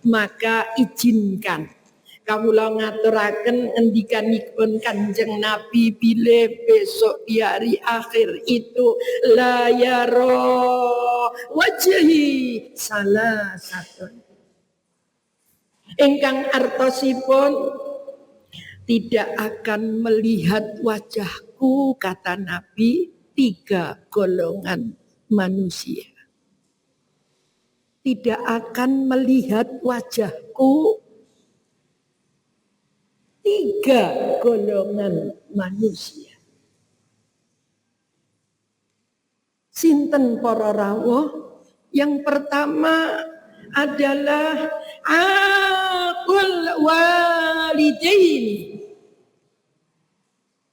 Maka izinkan kawula ngaturaken ngendikanipun Kanjeng Nabi bila besok di hari akhir itu la yara wajhi salah satu ingkang artosipun tidak akan melihat wajahku, kata Nabi, 3 golongan manusia. Tidak akan melihat wajahku 3 golongan manusia. Sinten para rawuh? Yang pertama adalah aqul walidaini.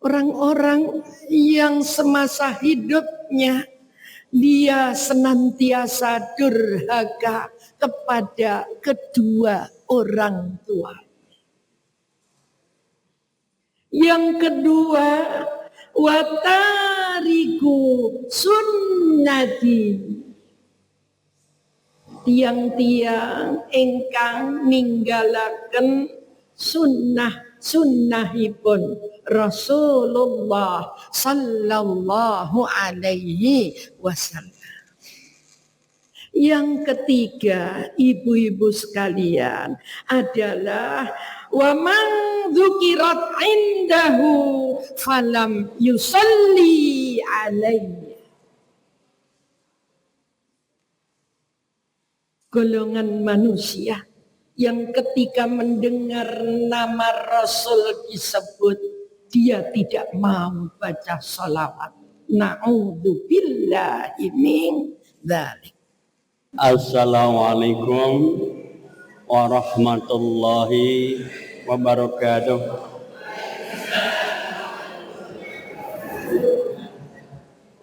Orang-orang yang semasa hidupnya dia senantiasa durhaka kepada kedua orang tua. Yang kedua, watariku sunnati. Tiang-tiang ingkang ninggalaken sunnahipun Rasulullah sallallahu alaihi wasallam. Yang ketiga, ibu-ibu sekalian, adalah wa man dzukirat indahu falam yusalli alaihi. Golongan manusia yang ketika mendengar nama Rasul disebut, dia tidak mau baca salawat. Na'udzubillahi min dzalik. Assalamualaikum warahmatullahi wabarakatuh.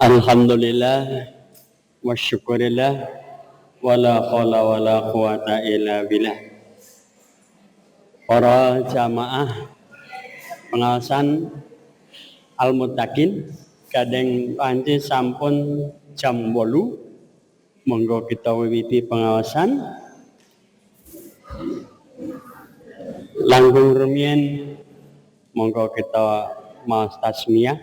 Alhamdulillah wa syukurillah wala haula wala quwata illa billah. Para jamaah pengawasan Al-Muttaqin kadang panci sampun jam 8. Monggo kita wiwiti pengawasan. Langkung rumiyin monggo kita maos tasmiyah.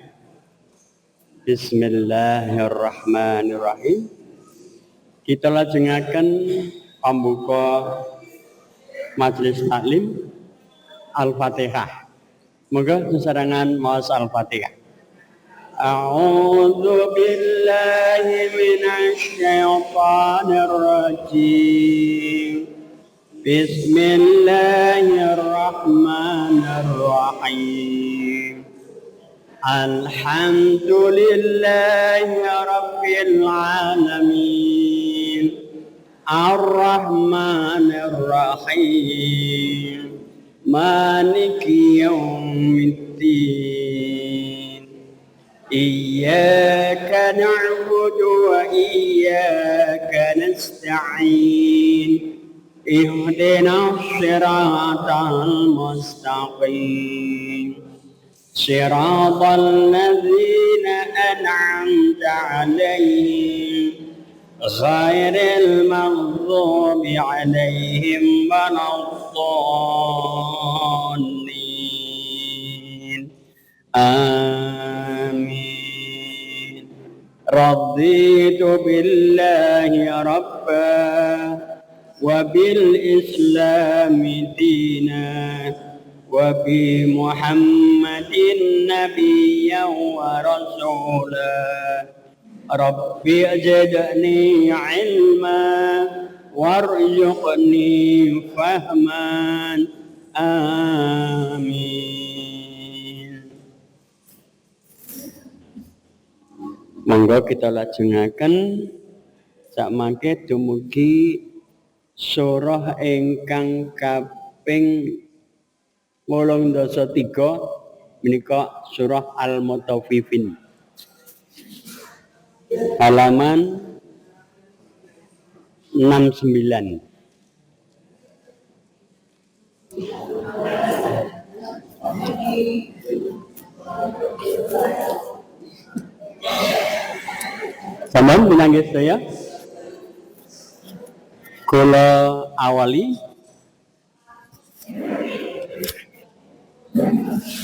Bismillahirrahmanirrahim. Kita lajengaken pambuka majelis taklim Al-Fatihah. Monggo sesarengan maos Al-Fatihah. A'udzu billahi minasy syaithanir rajim. Bismillahirrahmanirrahim. Alhamdulillahi rabbil alamin. Ar-Rahmanir Rahim. Maliki yaumiddin. Iyyaka na'budu wa iyyaka nasta'in. Ihdinas siratal mustaqim. Siratal ladzina an'amta 'alaihim ghairil maghdubi 'alaihim waladdallin. Amin. Raditu billahi rabba wa bil islami dina wa bi Muhammadin nabiyyan wa rasula. Rabbi zidni ilma warzuqni fahman. Amin. Monggo kita lajengaken sakmangke dumugi surah ingkang kaping 83 menika surah Al-Mutaffifin. Halaman 69. Sampun pinanggih saya. Kula awali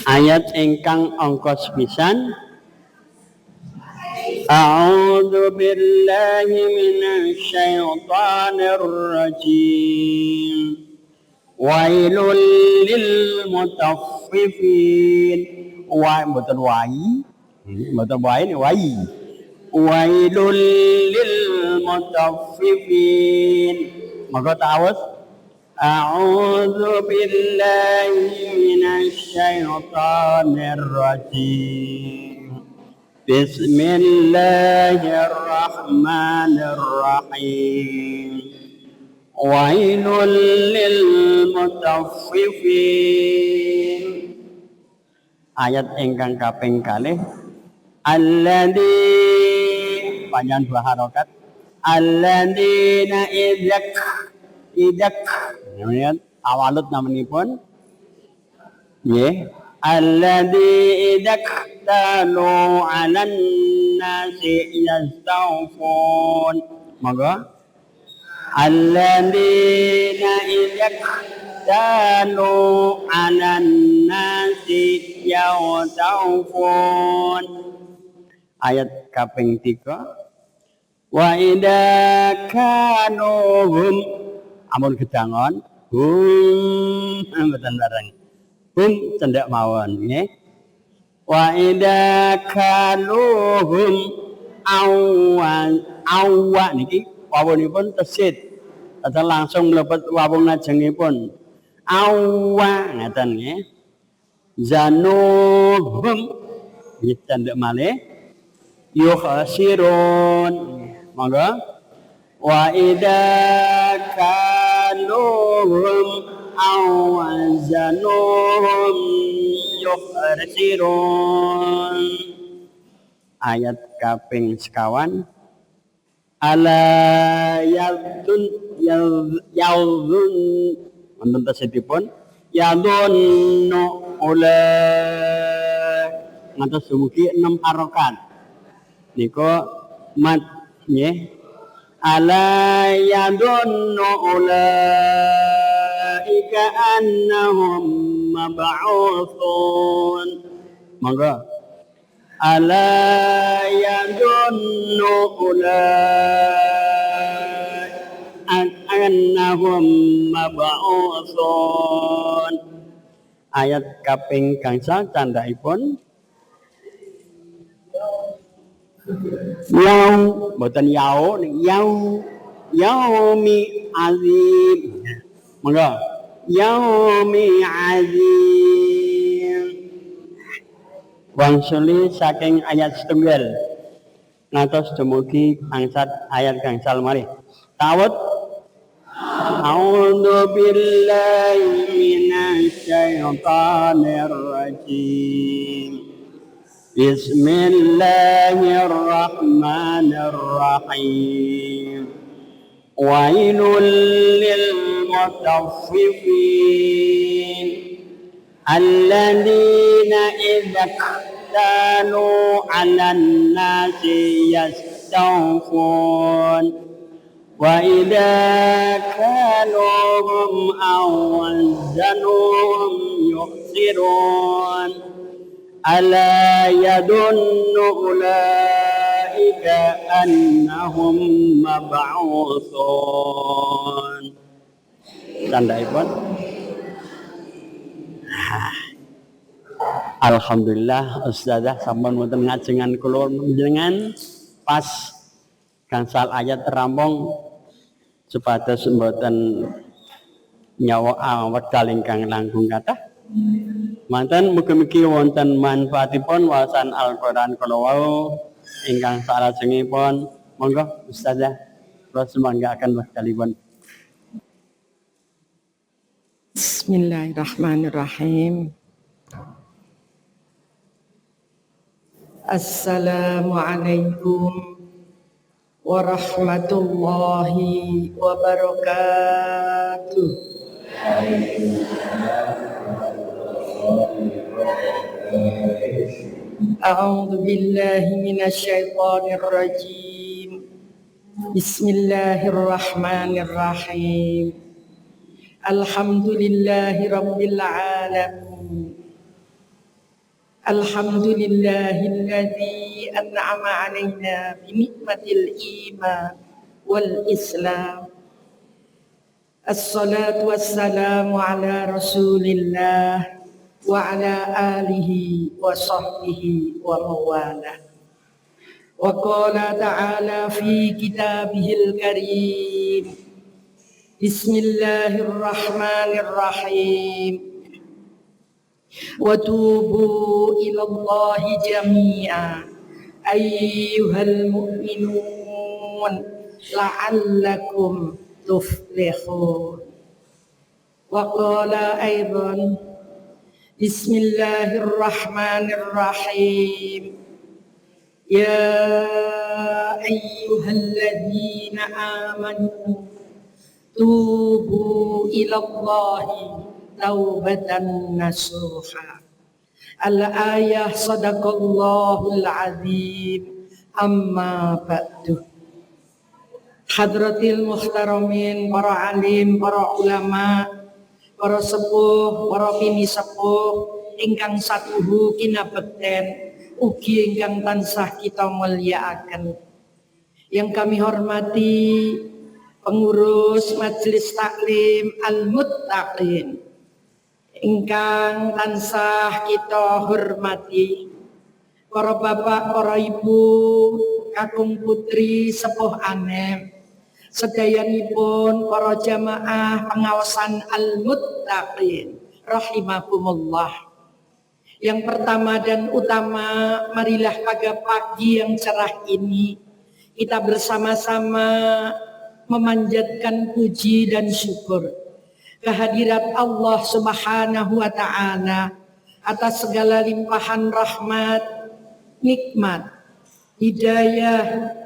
Ayat ingkang angka sepisan. A'udzu billahi minasy syaithanir rajim. Wailul lil mutaffifin. Mboten wai. Mboten wai ni wai. Wailul lil mutaffifin. Maka ta'awuz. A'udzu billahi minasy syaithanir rajim. Bismillahirrahmanirrahim. Wailul lil mutaffifin. Ayat ingkang kaping kalih. Alladzi panjang dua harokat. Alladzina idak namanya awalut namanipun nggih alladzi idak talu 'alan nasi yastawfun monggo alladzina idak talu 'alan nasi yastawfun ayat kaping 3 wa idza kanuhum amun gedangon mboten bareng cendak mawon nggih wa idza kaluhum awwa niki wawunipun tesit atau langsung mlebet wawung lajengipun awwa ngaten nggih zanuhum nggih cendak malih yukhsirun monggo wa idza kaluhum awazanuhum yukhsirun ayat kaping sekawan ala yadun wonten tesetipun yadunnu ula ngantos dumugi 6 harokat niku mat nggih ala yadunnu ulaika annahum mab'utsun monggo ala yadunnu ulaika annahum mab'utsun ayat kaping gangsal candhaipun boten yaumi azim monggo yaumi azim wangsuli saking ayat setunggal ngantos dumugi angsat ayat gangsal malih tawet a'udzu billahi minasy syaithanir rajim. Bismillahirrahmanirrahim. Wailul lil mutaffifin alladzina idza kanu 'alan nasi yastawfun wa idza kaluhum aw wazanuhum yukhsirun ala yadunnu ulaika annahum mab'utsun tandhaipun alhamdulillah ustazah sampun wonten ngajengan kula panjenengan pas gangsal ayat rampung supados mboten nyawa wekdal ingkang langkung kathah manten mugi-mugi wonten manfaatipun wawasan Al-Qur'an kala wau ingkang salajengipun monggo ustazah kula sumanggaken wekdalipun. Bismillahirrahmanirrahim. Assalamualaikum warahmatullahi wabarakatuh. A'udzu billahi minasyaitonir rajim. Bismillahirrahmanirrahim. Alhamdulillahi Rabbil Alamin. Alhamdulillahilladzi an'ama alaina binikmatil iman wal islam. Assalatu wassalamu ala rasulillah wa ala alihi wa sahbihi wa mawalah. Wa qala ta'ala fi kitabihil karim. Bismillahirrahmanirrahim. Wa tubu ilallahi jami'a ayyuhal mu'minun la'allakum tuflihun. Wa qala aidan Bismillahirrahmanirrahim. Ya ayyuhalladzina amanu tubu ilallahi taubatan nasuha. Al-ayah sadaqallahul azim. Amma ba'du. Hadratil muhtaramin, para alim, para ulama, para sepuh, para pini sepuh ingkang satuhu kinabekten ugi ingkang tansah kita mulyakaken. Yang kami hormati pengurus Majelis Taklim Al-Muttaqin ingkang tansah kita hormati, para bapak, para ibu, kakung putri, sepuh anem, sedayanipun para jamaah pengawasan Al-Muttaqin rahimakumullah. Yang pertama dan utama, marilah pada pagi yang cerah ini kita bersama-sama memanjatkan puji dan syukur kehadirat Allah Subhanahu wa ta'ala atas segala limpahan rahmat, nikmat, hidayah,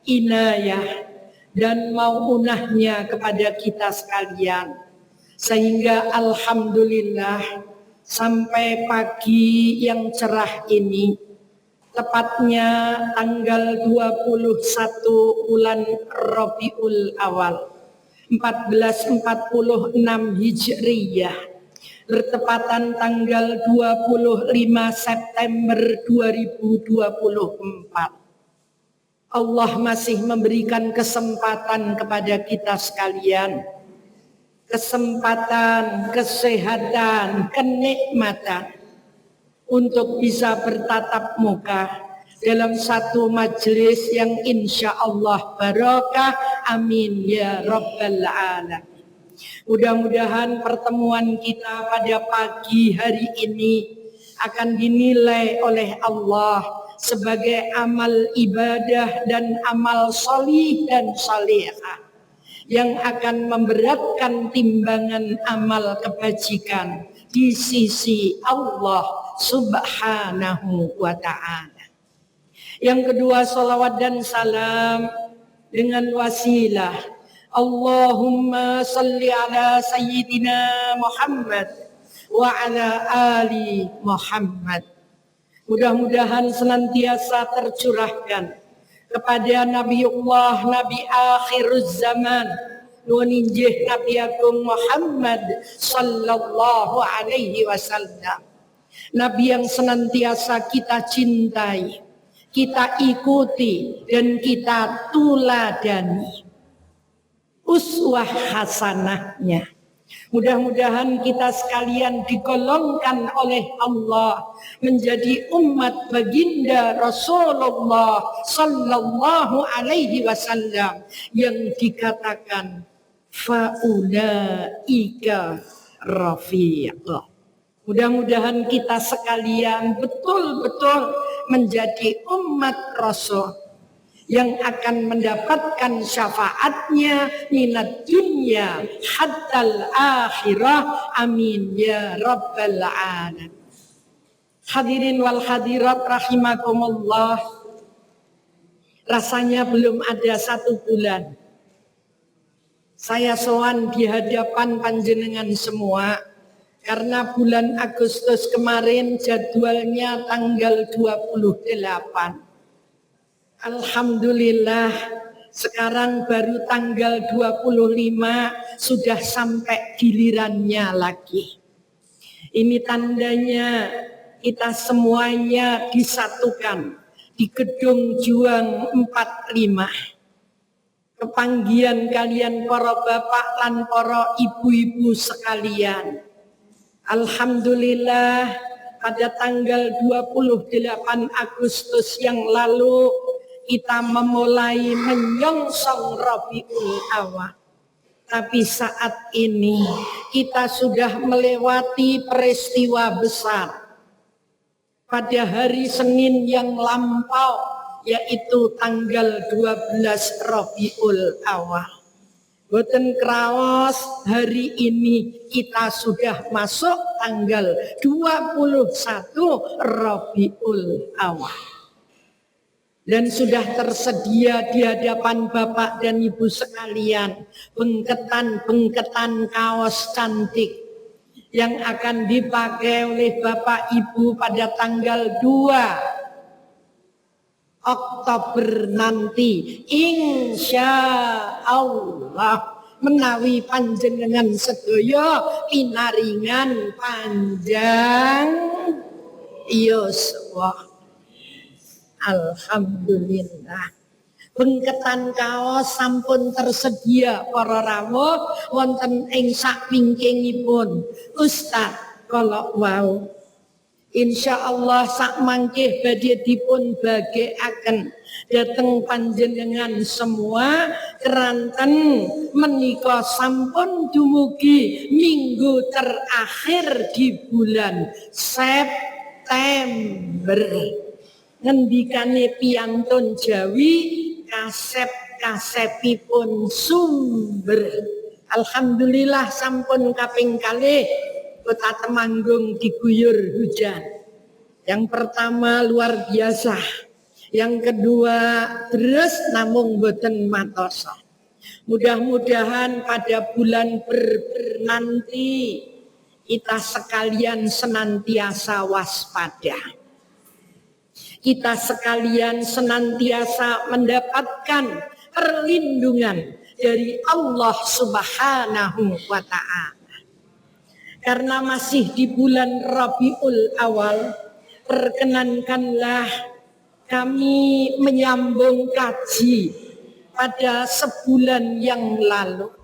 inayah, dan maunahnya kepada kita sekalian. Sehingga alhamdulillah sampai pagi yang cerah ini, tepatnya tanggal 21 bulan Rabiul Awal 1446 Hijriyah, bertepatan tanggal 25 September 2024. Allah masih memberikan kesempatan kepada kita sekalian, kesempatan, kesehatan, kenikmatan untuk bisa bertatap muka dalam satu majelis yang insya Allah barokah. Amin ya Rabbal Alamin. Mudah-mudahan pertemuan kita pada pagi hari ini akan dinilai oleh Allah sebagai amal ibadah dan amal solih dan solihah yang akan memberatkan timbangan amal kebajikan di sisi Allah Subhanahu wa ta'ala. Yang kedua, salawat dan salam dengan wasilah Allahumma salli ala Sayyidina Muhammad wa ala ali Muhammad. Mudah-mudahan senantiasa tercurahkan kepada Nabiullah, Nabi akhiruz zaman, nuninjih Nabi Agung Muhammad sallallahu alaihi wasallam. Nabi yang senantiasa kita cintai, kita ikuti, dan kita tuladani uswah hasanahnya. Mudah-mudahan kita sekalian digolongkan oleh Allah menjadi umat baginda Rasulullah sallallahu alaihi wasallam yang dikatakan faulaika rafiqah. Mudah-mudahan kita sekalian betul-betul menjadi umat Rasul yang akan mendapatkan syafaatnya minat dunia hattal akhirah. Amin ya Rabbal Alamin. Hadirin wal hadirat rahimakumullah. Rasanya belum ada 1 bulan saya sowan di hadapan panjenengan semua, karena bulan Agustus kemarin jadwalnya tanggal 28. Alhamdulillah sekarang baru tanggal 25 sudah sampai gilirannya lagi. Ini tandanya kita semuanya disatukan di Gedung Juang 45. Kepanggian kalian para bapak lan para ibu-ibu sekalian. Alhamdulillah pada tanggal 28 Agustus yang lalu kita memulai menyongsong Rabiul Awal. Tapi saat ini kita sudah melewati peristiwa besar. Pada hari Senin yang lampau, yaitu tanggal 12 Rabiul Awal. Boten kraos hari ini kita sudah masuk tanggal 21 Rabiul Awal. Dan sudah tersedia di hadapan Bapak dan Ibu sekalian bengketan-bengketan kaos cantik yang akan dipakai oleh Bapak Ibu pada tanggal 2 Oktober nanti. Insya Allah menawi panjenengan sedaya pinaringan panjang yuswa. Alhamdulillah. Bengketan kaos sampun tersedia para rawuh wonten ing sak wingkingipun. Ustaz kalau wau insyaallah sak mangke badhe dipun bagekaken dhateng panjenengan semua keranten menika sampun dumugi minggu terakhir di bulan September. Ngendikane piyantun Jawi kasep-kasepipun sumber. Alhamdulillah sampun kaping kalih Kota Temanggung diguyur hujan. Yang pertama luar biasa, yang kedua deres namung boten matosa. Mudah-mudahan pada bulan Ber nanti kita sekalian senantiasa waspada. Kita sekalian senantiasa mendapatkan perlindungan dari Allah Subhanahu wa Ta'ala. Karena masih di bulan Rabiul Awal, perkenankanlah kami menyambung kaji pada sebulan yang lalu.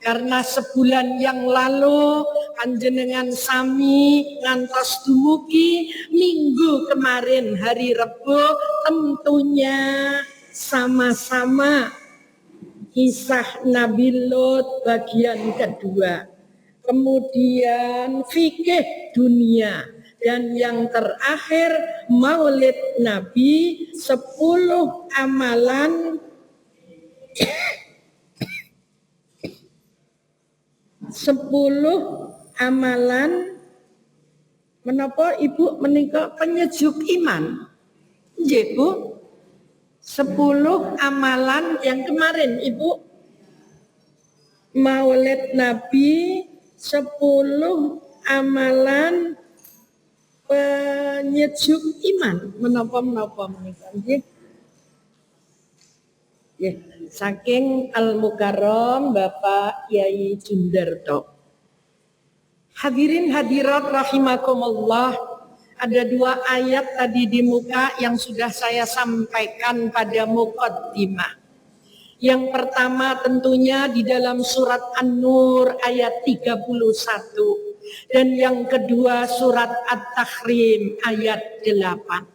Karena sebulan yang lalu panjenengan sami ngantos dumugi minggu kemarin hari Rebo tentunya sama-sama kisah Nabi Lot bagian kedua. Kemudian fikih dunia dan yang terakhir Maulid Nabi 10 amalan 10 amalan menapa Ibu menika penyejuk iman. Nggih Bu. 10 amalan yang kemarin Ibu Maulid Nabi 10 amalan penyejuk iman. Menapa menika nggih. Ya, saking Al-Mukarram Bapak Kyai Jundarto. Hadirin hadirat rahimakumullah, ada 2 ayat tadi di muka yang sudah saya sampaikan pada muqaddimah. Yang pertama tentunya di dalam surat An-Nur ayat 31 dan yang kedua surat At-Tahrim ayat 8.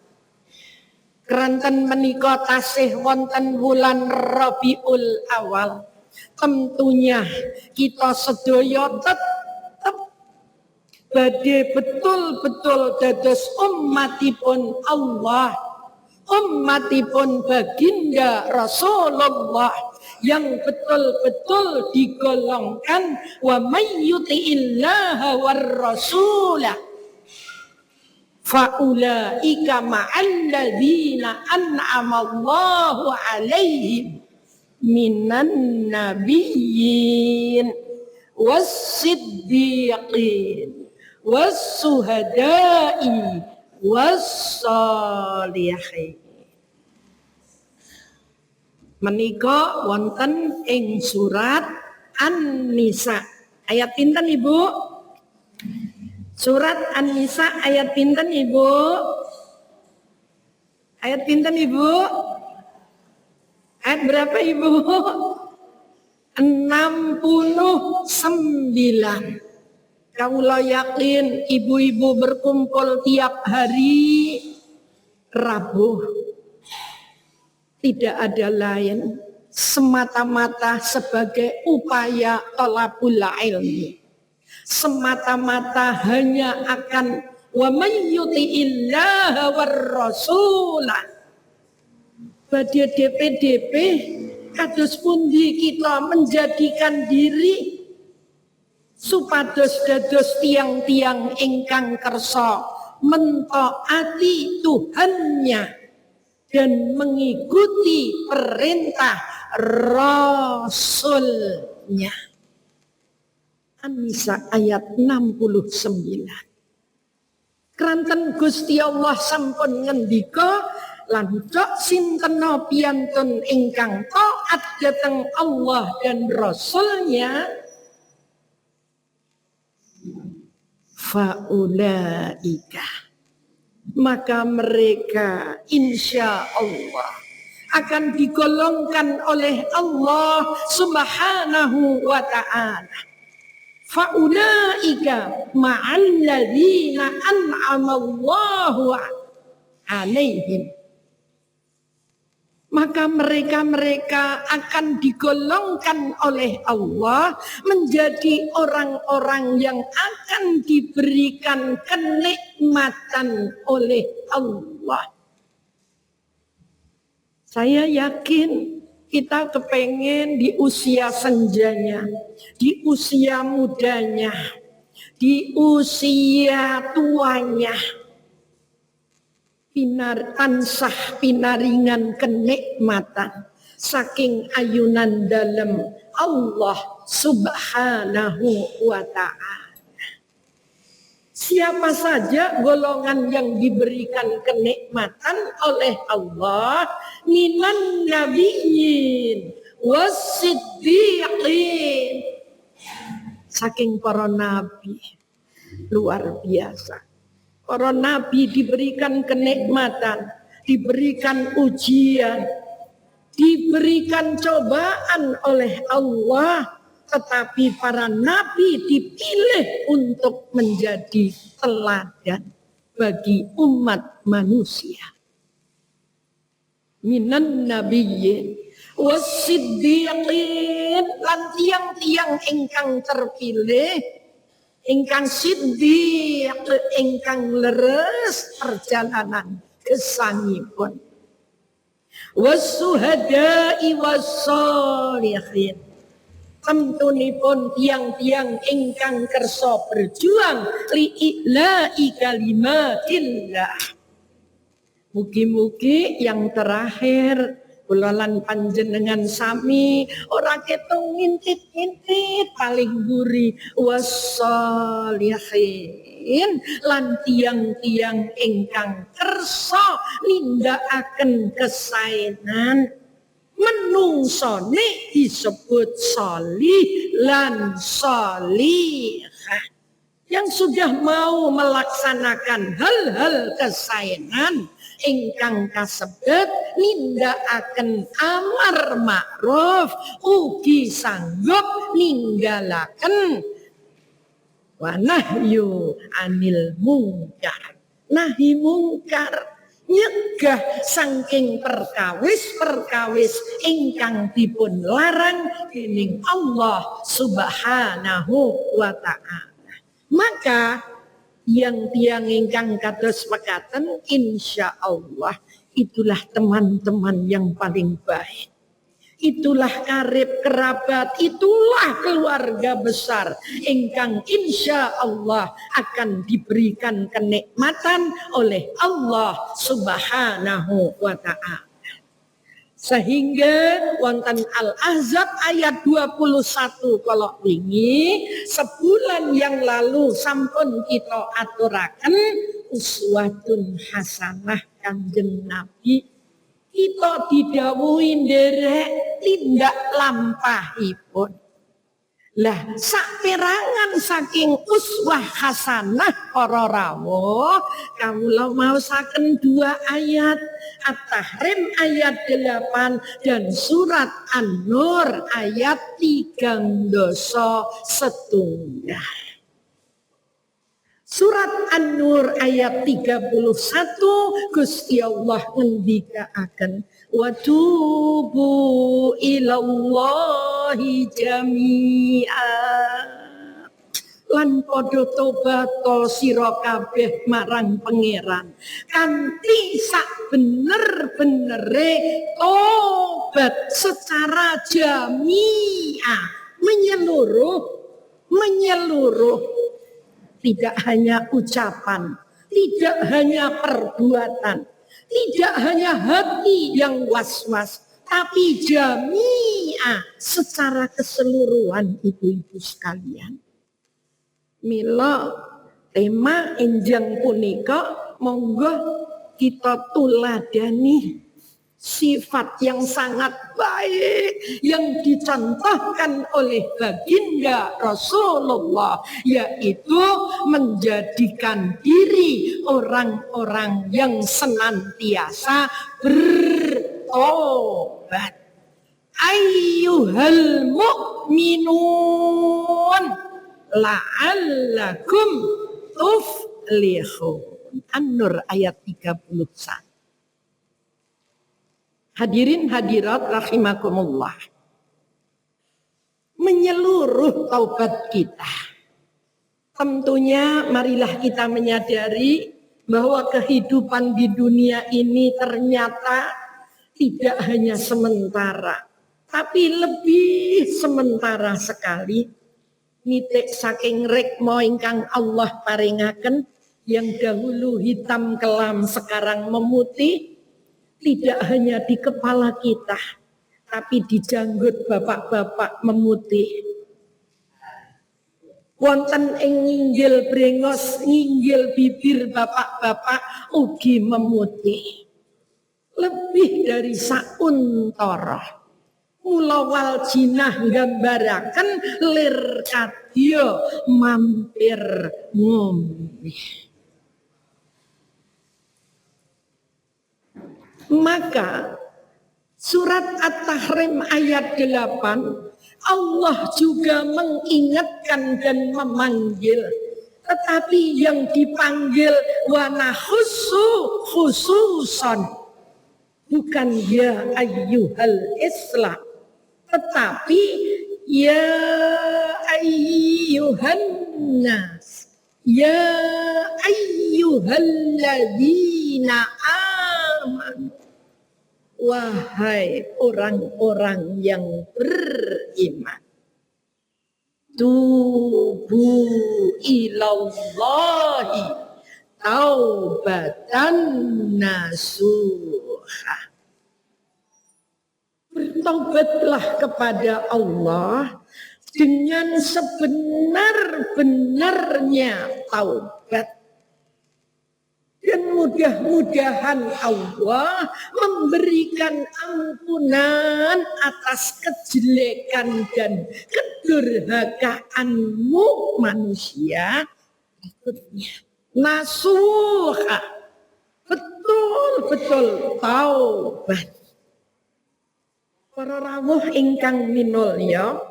Keranten menika tasih wonten wulan Rabiul Awal. Tentunya kita sedaya tetep badhe betul-betul dados ummatipun Allah, ummatipun baginda Rasulullah yang betul-betul digolongkan wa may yuti'illaha war rasulah fa'ulaika ma'alladzina an'amallahu alaihim minan nabiyyin was-siddiqin was-suhada'i was-salihin. Menika wonten ing surat An-Nisa. Ayat pinten Ibu? Surat An-Nisa ayat pinten Ibu? Ayat pinten Ibu? Ayat berapa Ibu? 69. Kaula yakin ibu-ibu berkumpul tiap hari Rabu. Tidak ada lain, semata-mata sebagai upaya thalabul ilmi. Semata-mata hanya akan wa may yuti'illaha war rasulah. Badhe DPDP kados pundi kita menjadikan diri supados dados tiang-tiang ingkang kersa mentaati Tuhannya dan mengikuti perintah Rasulnya. An-Nisa ayat 69. Kranten Gusti Allah sampun ngendika lan cok sinten piyantun ingkang taat dhateng Allah dan Rasulnya faulaika, maka mereka insya Allah akan digolongkan oleh Allah Subhanahu wa ta'ala. Faulaika ma'alladzina an'amallahu alaihim, maka mereka akan digolongkan oleh Allah menjadi orang-orang yang akan diberikan kenikmatan oleh Allah. Saya yakin kita kepengen di usia senjanya, di usia mudanya, di usia tuanya, tansah pinaringan kenikmatan saking ayunan dalam Allah Subhanahu wa ta'ala. Siapa saja golongan yang diberikan kenikmatan oleh Allah, minan nabiyyin wassiddiqin, saking para nabi, luar biasa. Para nabi diberikan kenikmatan, diberikan ujian, diberikan cobaan oleh Allah. Tetapi para nabi dipilih untuk menjadi teladan bagi umat manusia. Minan nabiyyin wassiddiqin, lan tiang-tiang ingkang terpilih, ingkang siddiq, ingkang leres perjalanan gesangipun. Wassuhada'i wassolihin, temtunipun tiang-tiang ingkang kersa berjuang li'ila'i kalimatillah. Mugi-mugi yang terakhir kula lan panjenengan sami ora ketung ngintit-ngintit paling buri wassolihin, lan tiang-tiang ingkang kersa nindakaken kesaenan. Menungsone disebut sholih lan sholihah, yang sudah mau melaksanakan hal-hal kesaenan ingkang kasebat nindakaken amar ma'ruf, ugi sanggup ninggalaken wa nahyu anil mungkar, nahi mungkar, nyegah saking perkawis-perkawis ingkang dipun larang dening Allah Subhanahu wa ta'ala. Maka tiang-tiang ingkang kados mekaten insya Allah itulah teman-teman yang paling baik. Itulah karib kerabat, itulah keluarga besar ingkang insya Allah akan diberikan kenikmatan oleh Allah Subhanahu wa ta'ala. Sehingga wonten Al-Ahzab ayat 21 kalau wingi sebulan yang lalu sampun kita aturaken uswatun hasanah Kanjeng Nabi. kita didhawuhi nderek tindak lampahipun. Lah saperangan saking uswah hasanah para rawuh kawula maosaken 2 ayat At-Tahrim ayat 8 dan surat An-Nur ayat 31. Surat An-Nur ayat 31 Gusti Allah ngendikaaken wa tubu ilallahi jami'a lan padha tobat sira kabeh marang pangeran kanthi sak bener-benere tobat secara jami'ah menyeluruh. Tidak hanya ucapan, tidak hanya perbuatan, tidak hanya hati yang was-was, tapi jami'ah secara keseluruhan ibu-ibu sekalian. Mila tema enjang punika monggo kita tuladani sifat yang sangat baik yang dicontohkan oleh baginda Rasulullah, yaitu menjadikan diri orang-orang yang senantiasa bertobat. Ayyuhal mu'minun la'allakum tuflihun. An-Nur ayat 31. Hadirin hadirat rahimakumullah. Menyeluruh taubat kita. Tentunya marilah kita menyadari bahwa kehidupan di dunia ini ternyata tidak hanya sementara, tapi lebih sementara sekali. Nitik saking rikma ingkang Allah paringaken yang dahulu hitam kelam sekarang memutih. Tidak hanya di kepala kita, tapi di janggut bapak-bapak memutih. Wonten ing nginggil brengos, nginggil bibir bapak-bapak ugi memutih. Lebih dari sauntara. Mula wal jinah nggambaraken lir kadya mampir ngombe. Maka surat At-Tahrim ayat 8 Allah juga mengingatkan dan memanggil, tetapi yang dipanggil wa nahussu khususan bukan ya ayyuhal Islam, tetapi ya ayyuhan nas, ya ayyuhalladzina amanu. Wahai orang-orang yang beriman, tubu ilallahi taubatan nasuha. Bertobatlah kepada Allah dengan sebenar-benarnya taubat. Dan mudah-mudahan Allah memberikan ampunan atas kejelekan dan kedurhakaanmu manusia berikutnya. Nasuha, betul-betul taubat. Para rawuh ingkang minulya,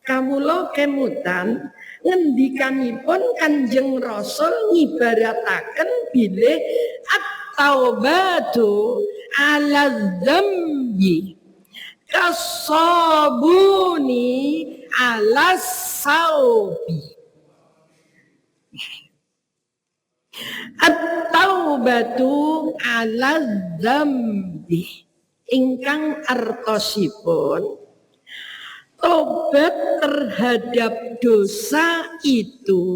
kawula kemutan ngendikanipun Kanjeng Rasul ngibarataken bilih at-taubatu 'ala dzambi kasabuni 'ala saubi. At-taubatu 'ala dzambi ingkang artosipun tobat terhadap dosa itu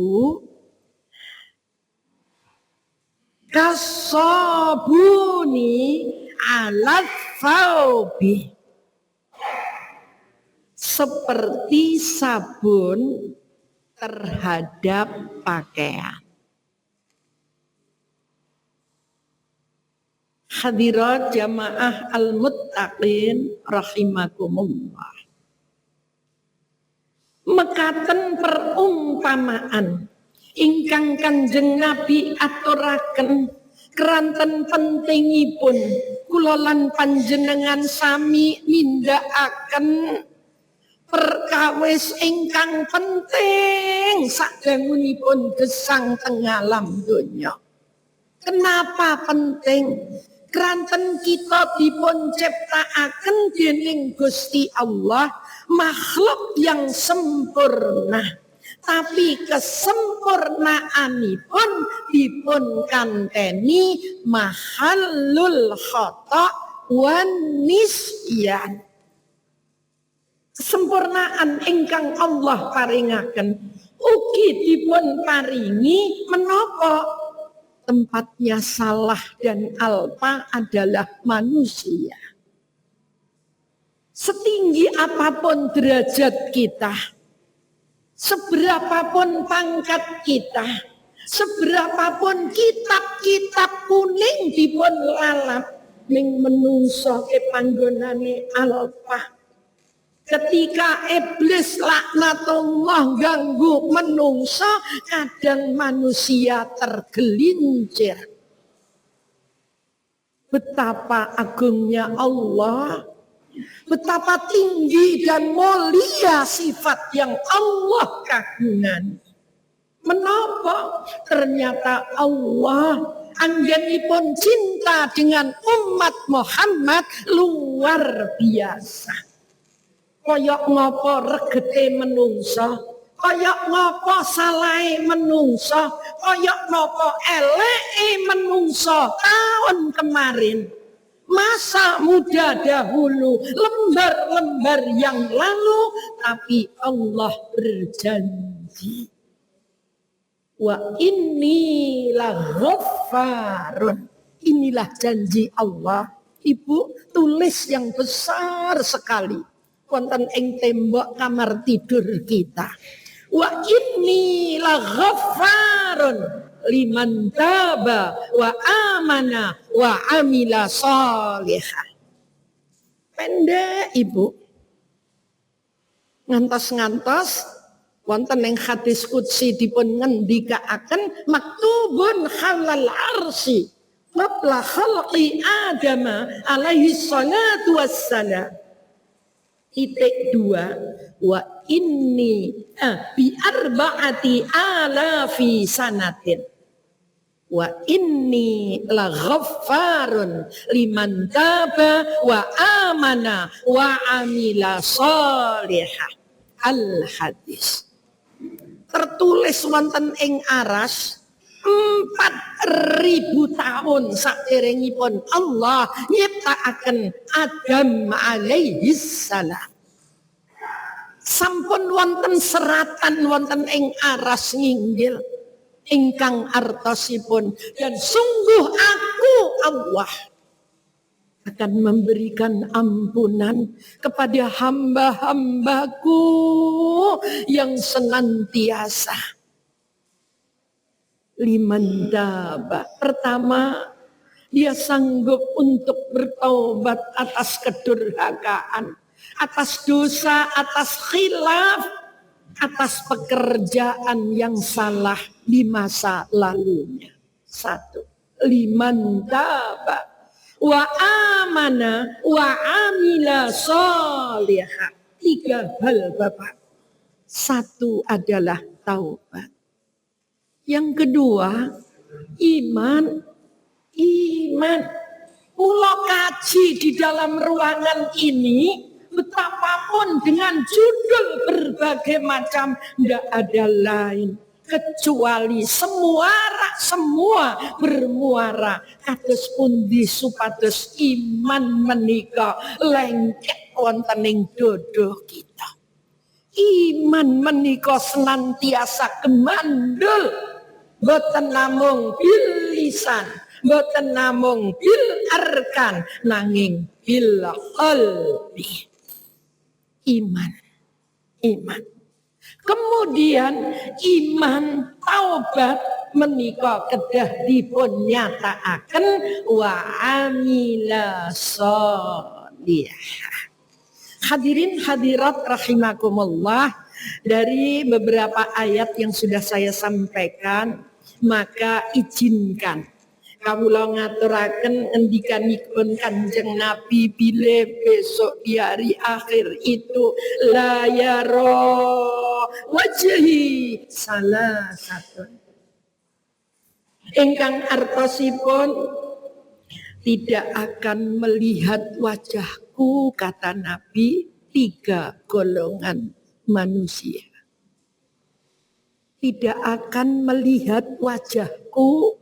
kasabuni alat thawbi, seperti sabun terhadap pakaian. Hadirat jamaah al-muttaqin rahimakumullah. Mekaten perumpamaan ingkang Kanjeng Nabi aturaken keranten pentingipun kula lan panjenengan sami nindakaken perkawis ingkang penting sadangunipun gesang teng alam donya. Kenapa penting? Keranten kita dipun ciptakaken dening Gusti Allah makhluk yang sempurna. Tapi kesempurnaanipun dipun kanteni mahallul khata' wan nisyan. Kesempurnaan ingkang Allah paringaken ugi dipun paringi menapa? Tempatnya salah dan alpa adalah manusia. Setinggi apapun derajat kita, seberapapun pangkat kita, seberapapun kitab-kitab kuning dipun lalap ning menungso ke panggonane alpa. Ketika iblis laknatullah ganggu menungso, kadang manusia tergelincir. Betapa agungnya Allah, betapa tinggi dan mulia sifat yang Allah kagungan. Menapa? Ternyata Allah anggenipun cinta dengan umat Muhammad luar biasa. Koyok ngopo regete menungso, koyok ngopo salahe menungso, koyok ngopo eleke menungso tahun kemarin, masa muda dahulu, lembar-lembar yang lalu, tapi Allah berjanji. Wa inni laghaffarun. Inilah janji Allah. Ibu tulis yang besar sekali. Wonten ing tembok kamar tidur kita. Wa inni laghaffarun liman taba wa amana wa amila sholihah. Pendek Ibu. Ngantos-ngantos wonten ing hadis qudsi dipun ngendikaaken maktubun halal arsy qabla khalqi Adam alaihi salatu wassalam. Titik 2 wa inni bi arba'ati alafi sanatin wa inni laghaffarun liman taba wa amana wa amila sholihah. Al hadis tertulis wonten ing aras 4.000 tahun saderengipun Allah nyiptakaken Adam alaihi salam. Sampun wonten seratan wonten ing aras nginggil ingkang artosipun dan sungguh aku Allah akan memberikan ampunan kepada hamba-hambaku yang senantiasa liman daba. Pertama, dia sanggup untuk bertaubat atas kedurhakaan, atas dosa, atas khilaf, atas pekerjaan yang salah di masa lalunya. 1. Liman daba wa amana wa amila sholihah. 3 hal Bapak. 1 adalah taubat. Yang kedua, iman. Mula kaji di dalam ruangan ini, betapapun dengan judul berbagai macam, tidak ada lain kecuali semua bermuara kados pundi supados iman menika lengket wonten ing dodo kita. Iman menika senantiasa gemandul. Boten namung bil lisan, boten namung bil arkan, nanging bil qalbi. Iman. Kemudian iman, taubat menika kedah dipun nyatakaken wa amila sholihah. Hadirin hadirat rahimakumullah, dari beberapa ayat yang sudah saya sampaikan, maka izinkan kawula ngaturaken ngendikanipun Kanjeng Nabi bile besok di hari akhir itu la yara wajhi salah satu ingkang artosipun tidak akan melihat wajahku, kata Nabi, 3 golongan manusia. Tidak akan melihat wajahku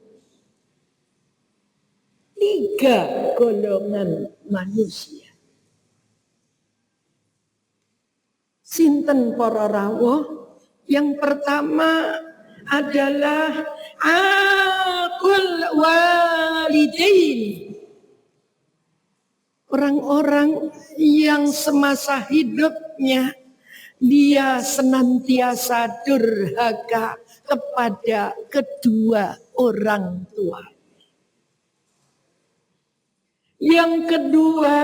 3 golongan manusia. Sinten para rawuh? Yang pertama adalah aqul walidain. Orang-orang yang semasa hidupnya dia senantiasa durhaka kepada kedua orang tua. Yang kedua,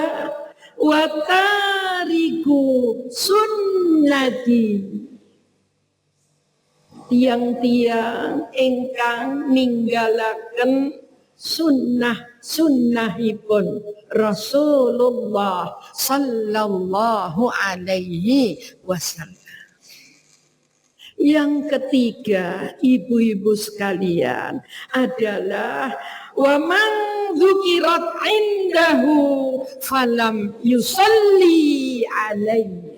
watariku sunnati. Tiang-tiang ingkang ninggalaken sunnahipun Rasulullah sallallahu alaihi wasallam. Yang ketiga, ibu-ibu sekalian, adalah wa man dzukirat indahu falam yusalli alaihi.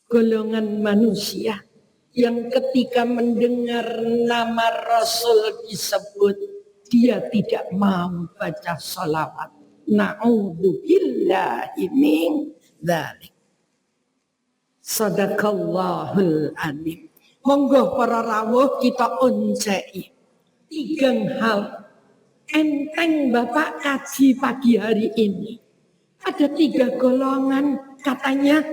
Golongan manusia yang ketika mendengar nama Rasul disebut, dia tidak mau baca salawat. Na'udzubillahi min dzalik. Sadaqallahul azim. Monggo para rawuh kita oncei 3 hal enteng Bapak kaji pagi hari ini. Ada 3 golongan, katanya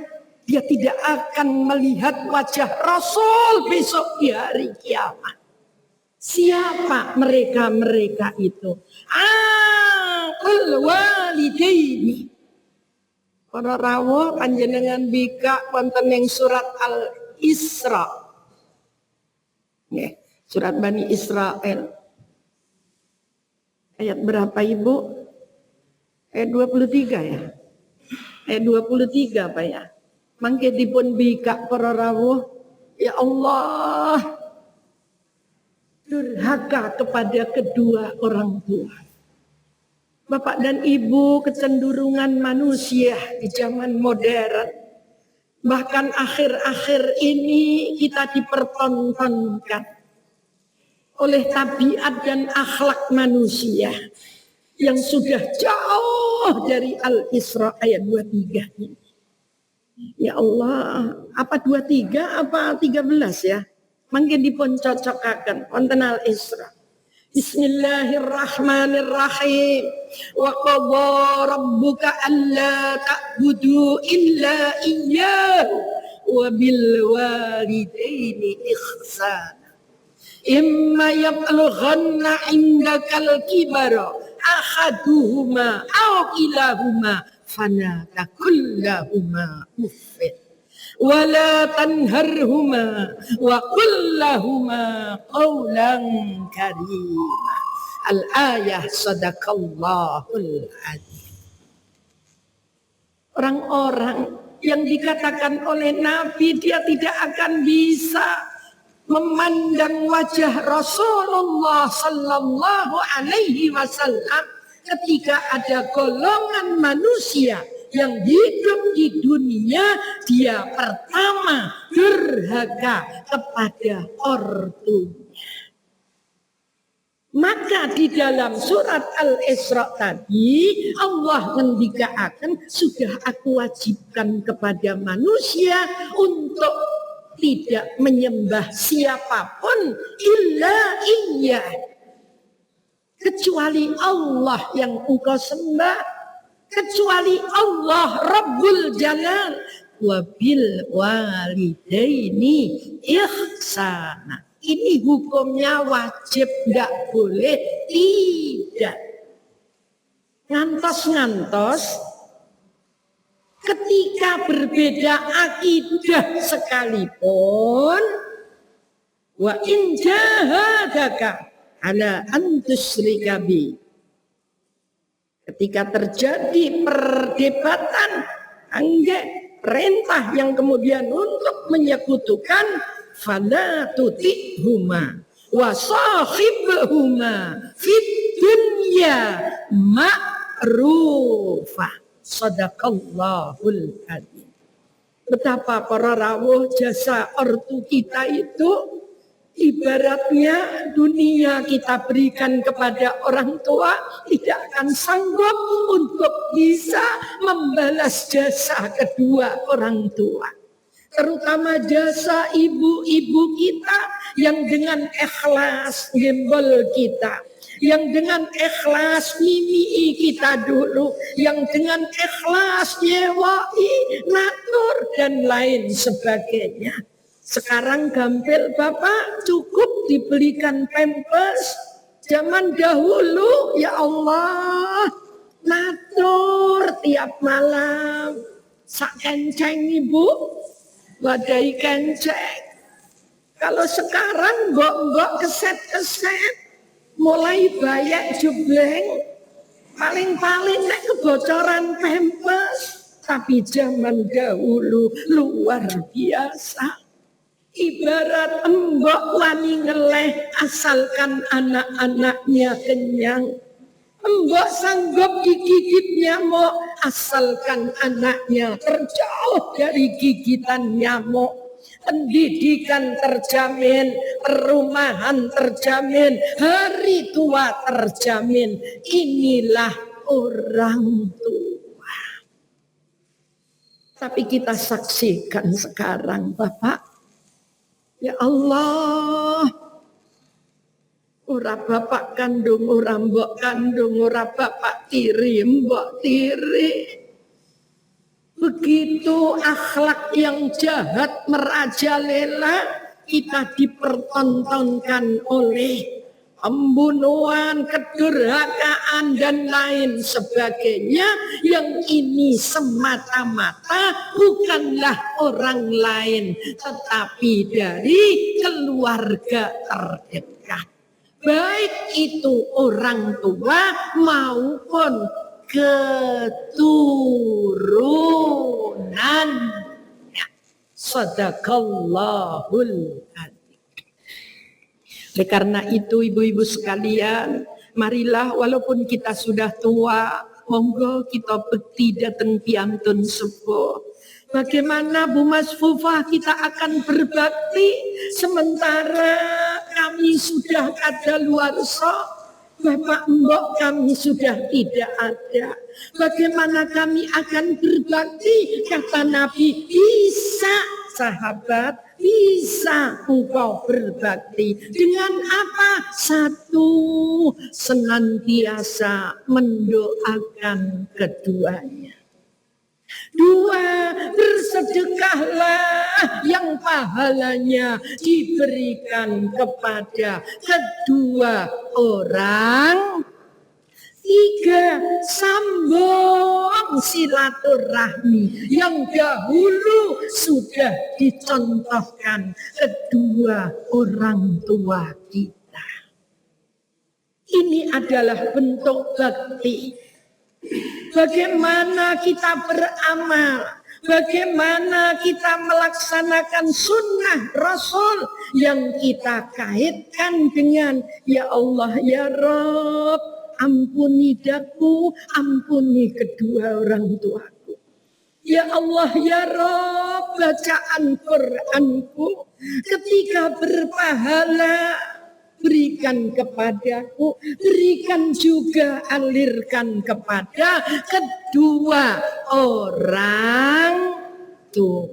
dia tidak akan melihat wajah Rasul besok di hari kiamat. Siapa mereka itu? Aqul walidaini. Para rawuh panjenengan bika wonten ing surat Al-Isra. Nggih, surat Bani Israel. Ayat berapa Ibu? Ayat 23 ya? Ayat 23 Pak ya? Mangke dipun bika para rawuh, ya Allah, durhaka kepada kedua orang tua. Bapak dan Ibu, kecenderungan manusia di zaman modern, bahkan akhir-akhir ini kita dipertontonkan oleh tabiat dan akhlak manusia yang sudah jauh dari Al-Isra ayat 23 ini. Ya Allah, apa 23 apa 13 ya? Mungkin dipun cocokaken wonten Al-Isra. Bismillahirrahmanirrahim. Wa qadha rabbuka alla ta'budu illa iyyahu wa bil walidaini ihsana. Imma yablughanna indakal kibara ahaduhuma aw kilahuma fala taqul lahuma uffin wala tanharhuma wa qul lahuma qawlan karima. Al-ayah sadaqallahul azim. Orang-orang yang dikatakan oleh Nabi dia tidak akan bisa memandang wajah Rasulullah sallallahu alaihi wasallam ketika ada golongan manusia yang hidup di dunia, dia pertama durhaka kepada ortunya. Maka di dalam surat Al-Isra tadi Allah ngendikaaken, sudah aku wajibkan kepada manusia untuk tidak menyembah siapapun illa iya, kecuali Allah yang engkau sembah, kecuali Allah Rabbul Jalal, wabil walidaini ihsana. Ini hukumnya wajib, tidak boleh tidak. Ngantos-ngantos ketika berbeda akidah sekalipun, wa in jahadaka ala an tusyrika bi. Ketika terjadi perdebatan, perintah yang kemudian untuk menyekutukan, fala tuti'huma wa sahibhuma fid dunya ma'rufa. Shadaqallahul adzim. Betapa para rawuh jasa ortu kita itu ibaratnya dunia kita berikan kepada orang tua tidak akan sanggup untuk bisa membalas jasa kedua orang tua. Terutama jasa ibu-ibu kita yang dengan ikhlas gembel kita, yang dengan ikhlas mimii kita dulu, yang dengan ikhlas nyewai, natur dan lain sebagainya. Sekarang gampil Bapak cukup dibelikan pampers. Zaman dahulu ya Allah natur tiap malam. Sak kenceng Ibu, wadai kenceng. Kalau sekarang mbok-mbok keset-keset, mulai banyak jubleng, paling-paling nek kebocoran pampers. Tapi zaman dahulu luar biasa. Ibarat embok wani ngeleh asalkan anak-anaknya kenyang. Embok sanggup digigit nyamuk asalkan anaknya terjauh dari gigitan nyamuk. Pendidikan terjamin, perumahan terjamin, hari tua terjamin. Inilah orang tua. Tapi kita saksikan sekarang Bapak, ya Allah, ora bapak kandung, ora mbok kandung, ora bapak tiri, mbok tiri. Begitu akhlak yang jahat merajalela, kita dipertontonkan oleh pembunuhan, kedurhakaan dan lain sebagainya, yang ini semata-mata bukanlah orang lain tetapi dari keluarga terdekat, baik itu orang tua maupun keturunannya. Shadaqallahul adzim. Oleh karena itu ibu-ibu sekalian, marilah walaupun kita sudah tua, monggo kita bekti datang piantun sepuh. Bagaimana Bu Mas Fufah kita akan berbakti sementara kami sudah kadaluarsa, Bapak Mbok kami sudah tidak ada. Bagaimana kami akan berbakti? Kata Nabi, bisa sahabat, bisa engkau berbakti. Dengan apa? Satu, senantiasa mendoakan keduanya. Dua, bersedekahlah yang pahalanya diberikan kepada kedua orang. Tiga, sambung silaturahmi yang dahulu sudah dicontohkan kedua orang tua kita. Ini adalah bentuk bakti. Bagaimana kita beramal, bagaimana kita melaksanakan sunnah Rasul yang kita kaitkan dengan ya Allah ya Rabb, ampuni daku, ampuni kedua orang tuaku. Ya Allah ya Rabb, bacaan Qur'anku ketika berpahala berikan kepadaku, berikan juga alirkan kepada kedua orang tua.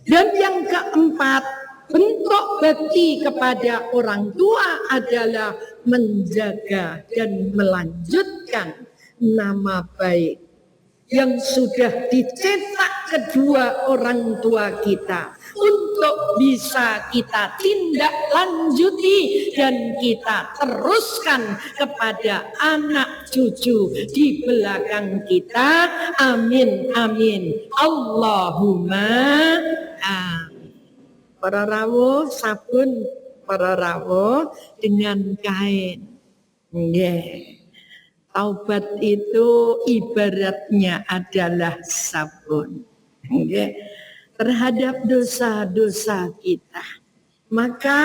Dan yang keempat, bentuk bakti kepada orang tua adalah menjaga dan melanjutkan nama baik yang sudah dicetak kedua orang tua kita untuk bisa kita tindak lanjuti dan kita teruskan kepada anak cucu di belakang kita. Amin amin Allahumma amin. Para rawuh sabun, para rawuh dengan kain. Nggih. Taubat itu ibaratnya adalah sabun. Okay. Terhadap dosa-dosa kita. Maka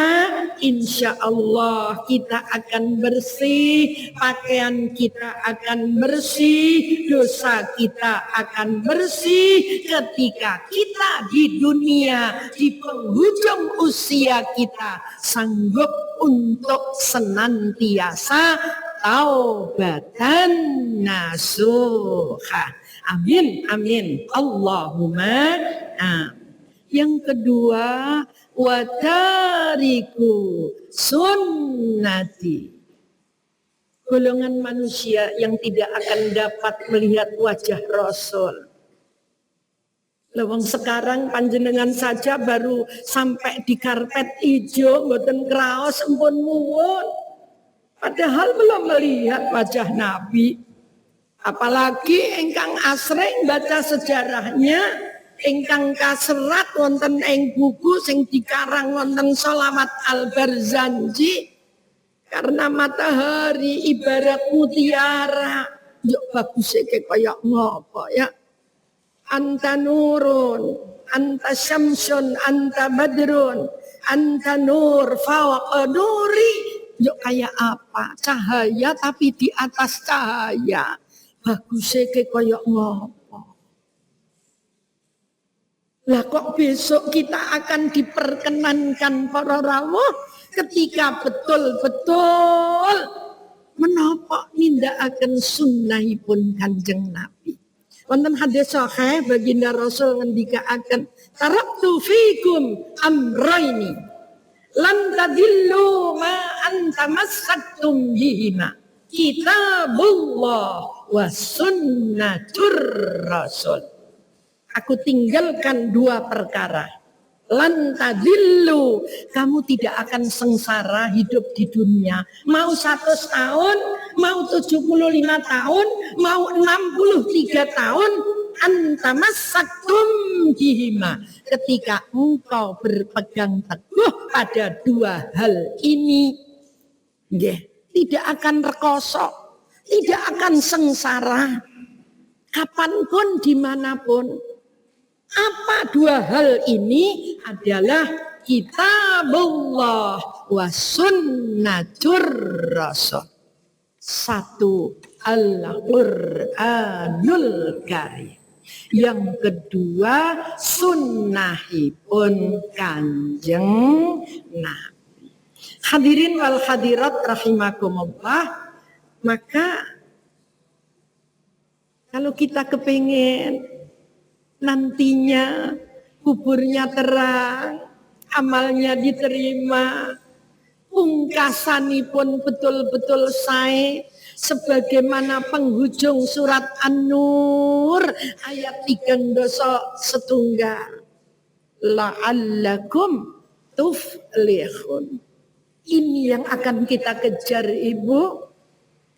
insya Allah kita akan bersih, pakaian kita akan bersih, dosa kita akan bersih ketika kita di dunia, di penghujung usia kita sanggup untuk senantiasa taubatan nasuha. Amin, amin. Allahumma amin. Yang kedua, watariku sunnati. Golongan manusia yang tidak akan dapat melihat wajah Rasul. Lewang sekarang panjenengan saja baru sampai di karpet hijau, mboten kraos empun muwun. Padahal belum melihat wajah Nabi. Apalagi ingkang asring baca sejarahnya, ingkang kaserat wonten ing buku sing dikarang wonten Sholawat Al-Barzanji. Karena matahari ibarat mutiara. Yuk bagus kayak ngopo ya. Anta nurun, anta syamsun, anta badrun, anta nur fawqa nuri. Yuk kayak apa? Cahaya tapi di atas cahaya. Bagusnya kayak ngopo. Lah kok besok kita akan diperkenankan para rawuh ketika betul-betul menapa nindakaken sunnahipun Kanjeng Nabi. Wonten hadis sahih baginda Rasul ngendikaaken, taraktu fikum amraini lan tadillu ma antamassaktum bihima. Kitabullah wa sunnatur Rasul. Aku tinggalkan dua perkara. Lan tadillu, kamu tidak akan sengsara hidup di dunia. Mau 100 tahun, mau 75 tahun, mau 63 tahun, antamassaktum bihima. Ketika engkau berpegang teguh pada dua hal ini, tidak akan rekoso, tidak akan sengsara, kapanpun, dimanapun. Apa dua hal ini adalah kitabullah wa sunnatur Rasul. Satu, Al-Qur'anul Karim. Yang kedua, sunnahipun Kanjeng Nabi. Hadirin wal hadirat rahimakumullah. Maka kalau kita kepingin nantinya kuburnya terang, amalnya diterima, pungkasanipun betul-betul sae, sebagaimana penghujung surat An-Nur ayat 3 setunggal. La'allakum tuflihun. Ini yang akan kita kejar, Ibu.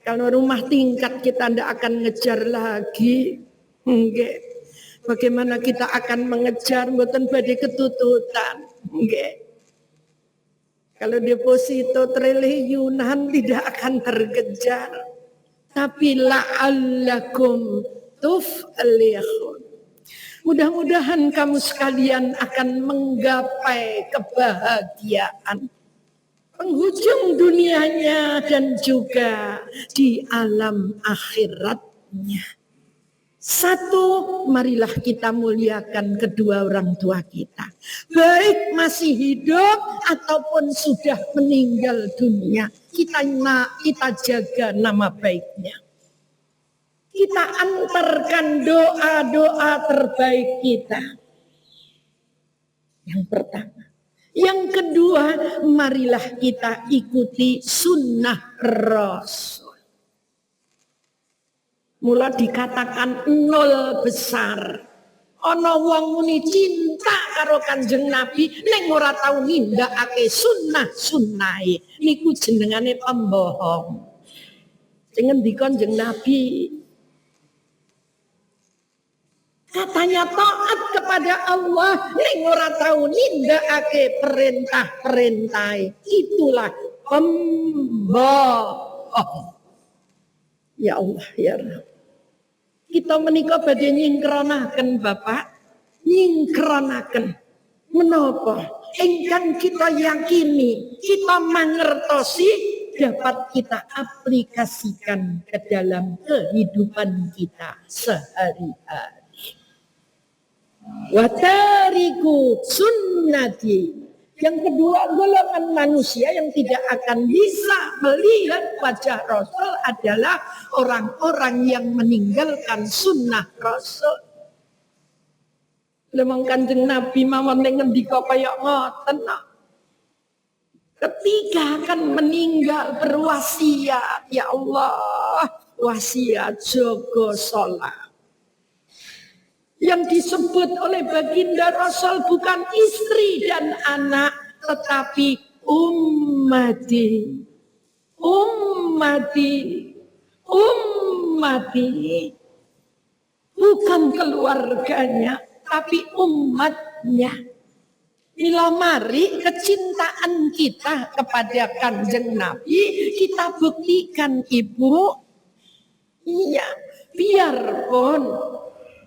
Kalau rumah tingkat kita tidak akan ngejar lagi. Enggak. Bagaimana kita akan mengejar mboten badhe ketututan. Nggih. Kalau deposito triliunan tidak akan terkejar. Tapi la'allakum tuflihun. Mudah-mudahan kamu sekalian akan menggapai kebahagiaan. Penghujung dunianya dan juga di alam akhiratnya. Satu, marilah kita muliakan kedua orang tua kita. Baik masih hidup ataupun sudah meninggal dunia. Kita jaga nama baiknya. Kita antarkan doa-doa terbaik kita. Yang pertama. Yang kedua, marilah kita ikuti sunnah Rasul. Mula dikatakan nol besar. Ana wong muni cinta karo Kanjeng Nabi ning ora tau nindakake sunnah-sunnahe. Niku jenengane pembohong. Sing ngendika Kanjeng Nabi katanya taat kepada Allah ning ora tau nindakake perintah-perintah. Itulah pembohong. Ya Allah ya Rabb. Kita menika badhe nyingkranaken Bapak, nyingkranaken. Menapa? Ingkang kita yakini, kita mangertosi dapat kita aplikasikan ke dalam kehidupan kita sehari-hari. Wa tariku sunnati. Yang kedua, golongan manusia yang tidak akan bisa melihat wajah Rasul adalah orang-orang yang meninggalkan sunnah Rasul. Lemong Kanjeng Nabi mawon ngendika kaya ngoten. Ketika akan meninggal berwasiat, ya Allah, wasiat jaga salat. Yang disebut oleh baginda Rasul bukan istri dan anak, tetapi ummati, ummati, ummati. Bukan keluarganya, tapi umatnya. Bila mari kecintaan kita kepada Kanjeng Nabi, kita buktikan Ibu. Iya, biarpun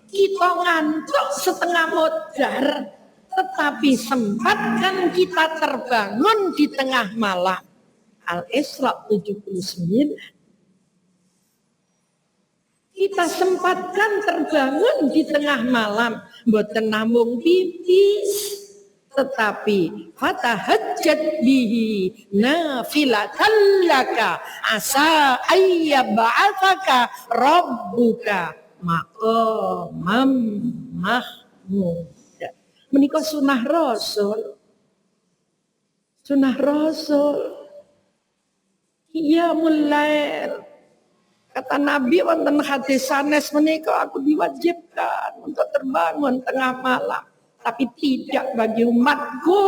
kita ngantuk setengah modar, tetapi sempatkan kita terbangun di tengah malam. Al-Isra 79. Kita sempatkan terbangun di tengah malam, mboten namung pipis, tetapi fatahajjat bihi nafilatan laka asa ayyab'atsaka rabbuka maqamam mahmud. Menika sunah Rasul. Sunah Rasul. Iya mulail. Kata Nabi wonten hadis sanes menika aku diwajibkan untuk terbangun tengah malam. Tapi tidak bagi umatku,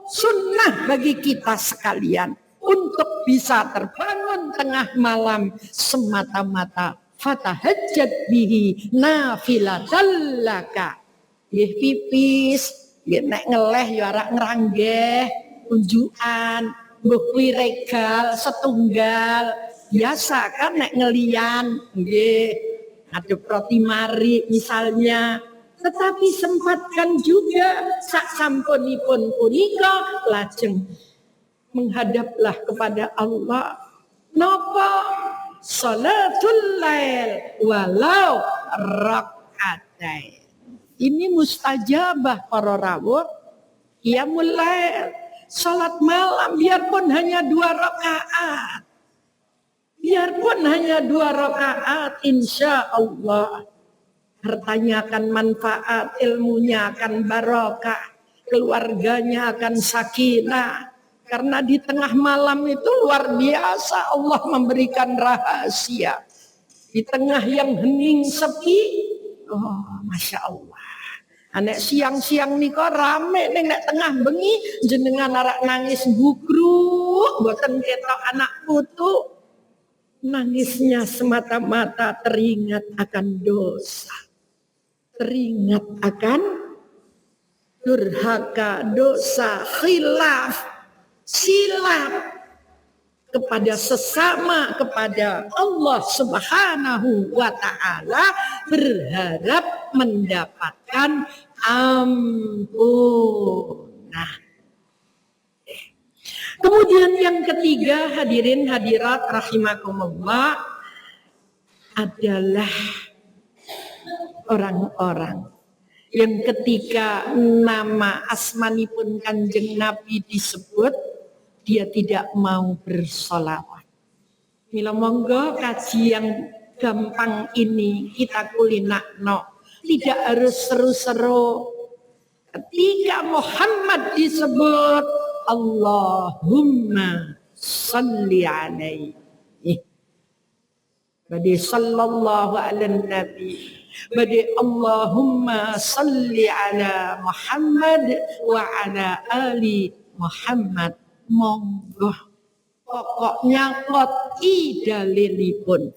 sunnah bagi kita sekalian untuk bisa terbangun tengah malam semata-mata fatahajjat bihi nafilatan laka. Nggih pipis, nggih nek ngeleh ya ora ngranggeh, unjukan, mbuh kuwi regal setunggal. Biasa kan nek ngelian, nggih ngadep roti mari misalnya. Tetapi sempatkan juga sak sampunipun punika lajeng menghadaplah kepada Allah. Napa? Salatul lail walau rakaatain. Ini mustajabah para rawuh. Qiyamul lail, salat malam biarpun hanya 2 rakaat. Biarpun hanya 2 rakaat, insya Allah hartanya akan manfaat, ilmunya akan barokah, keluarganya akan sakinah. Karena di tengah malam itu luar biasa Allah memberikan rahasia. Di tengah yang hening sepi, oh Masya Allah. Anek siang-siang nika rame, nek tengah bengi jenengan arak nangis bugruk, boten ketok anak putu. Nangisnya semata-mata teringat akan dosa. Teringat akan durhaka, dosa, khilaf, silap kepada sesama, kepada Allah Subhanahu wa ta'ala, berharap mendapatkan ampunan. Kemudian yang ketiga, hadirin hadirat rahimakumullah, adalah orang-orang yang ketika nama asmanipun Kanjeng Nabi disebut, dia tidak mau bersolawat. Mila monggo kaji yang gampang ini kita kulinakno, tidak harus seru-seru. Ketika Muhammad disebut, Allahumma sholli alaihi. Badi sallallahu ala nabi. Badi Allahumma salli ala Muhammad wa ala ali Muhammad. Monggo. Pokoknya qot'i dalilipun.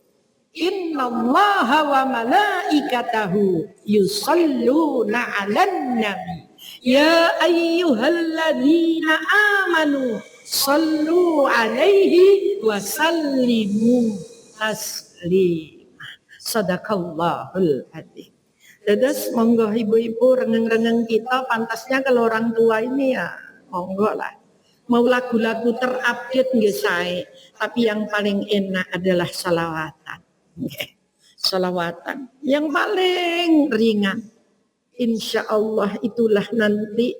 Innallaha wa malaikatahu yusalluna 'alan nabi. Ya ayyuhalladzina amanu sallu 'alaihi wa sallimu taslima. Sadaqallahul adzim. Dadas monggo ibu-ibu rengeng-rengeng kita pantasnya kalau orang tua ini ya monggo lah. Mau lagu-lagu terupdate nggih sae, tapi yang paling enak adalah salawatan. Salawatan yang paling ringan, insya Allah itulah nanti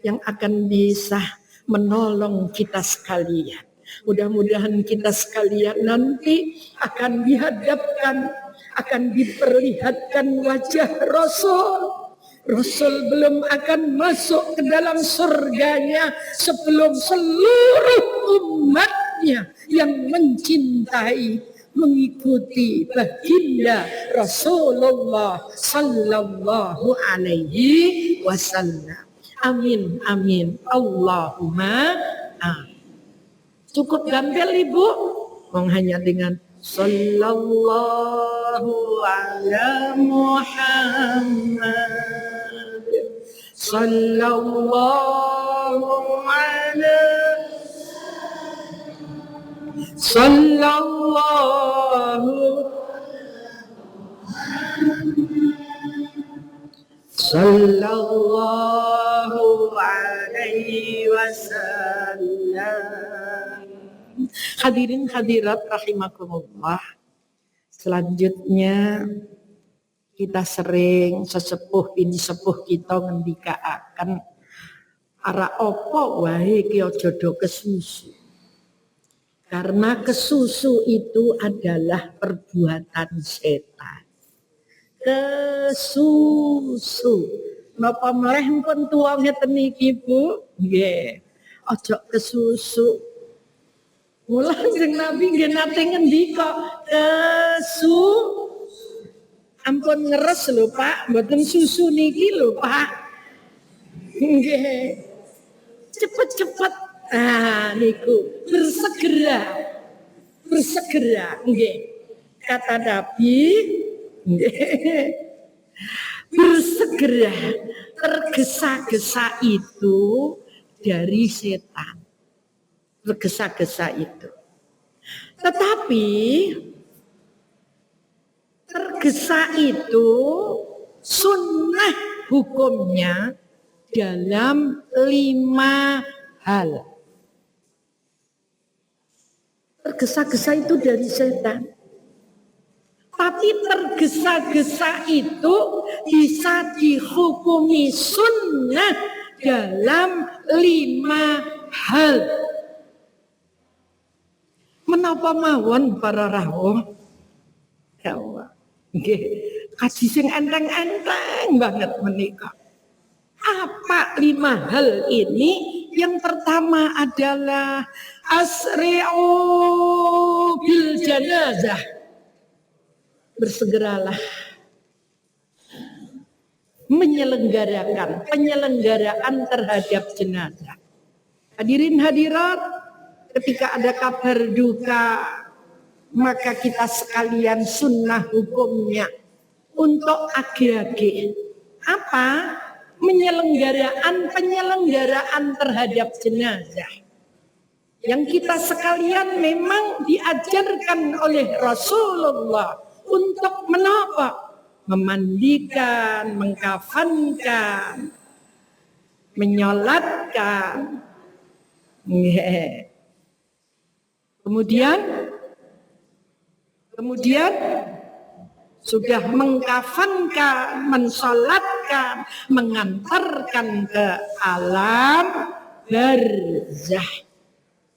yang akan bisa menolong kita sekalian. Mudah-mudahan kita sekalian nanti akan dihadapkan, akan diperlihatkan wajah Rasul. Rasul belum akan masuk ke dalam surganya sebelum seluruh umatnya yang mencintai, mengikuti baginda Rasulullah sallallahu alaihi wasallam. Amin, amin. Allahumma amin. Cukup gampil ibu, hanya dengan sallallahu ala Muhammad, sallallahu ala, sallallahu alaihi wasallam. Hadirin hadirat rahimakumullah. Selanjutnya kita sering sesepuh ini sepuh kita ngendikaaken ara opo wae ki aja do kesusu. Karena kesusu itu adalah perbuatan setan. Kesusu. Napa mleh pun tuwa ngeten iki Bu? Nggih. Aja kesusu. Mula Kanjeng Nabi nggih nate ngendika ampun ngeres lho Pak, mboten susu niki lho Pak. Nggih. Cepet-cepet. Niku bersegera nggih. Kata Nabi nggih. Bersegera, tergesa-gesa itu dari setan. Tergesa-gesa itu. Tetapi tergesa itu sunnah hukumnya dalam 5 hal. Tergesa-gesa itu dari setan. Tapi tergesa-gesa itu bisa dihukumi sunnah dalam 5 hal. Menapa mawon para rawuh? Ya Allah. Nggih, kaji sing enteng-enteng banget menika. Apa 5 hal ini? Yang pertama adalah asri'u bil janazah. Bersegeralah penyelenggaraan terhadap jenazah. Hadirin hadirat, ketika ada kabar duka, maka kita sekalian sunnah hukumnya untuk agi-agi. Apa? Penyelenggaraan terhadap jenazah. Yang kita sekalian memang diajarkan oleh Rasulullah untuk menapa? Memandikan, mengkafankan, menyolatkan. Kemudian sudah mengkafankan, mensolatkan, mengantarkan ke alam barzah.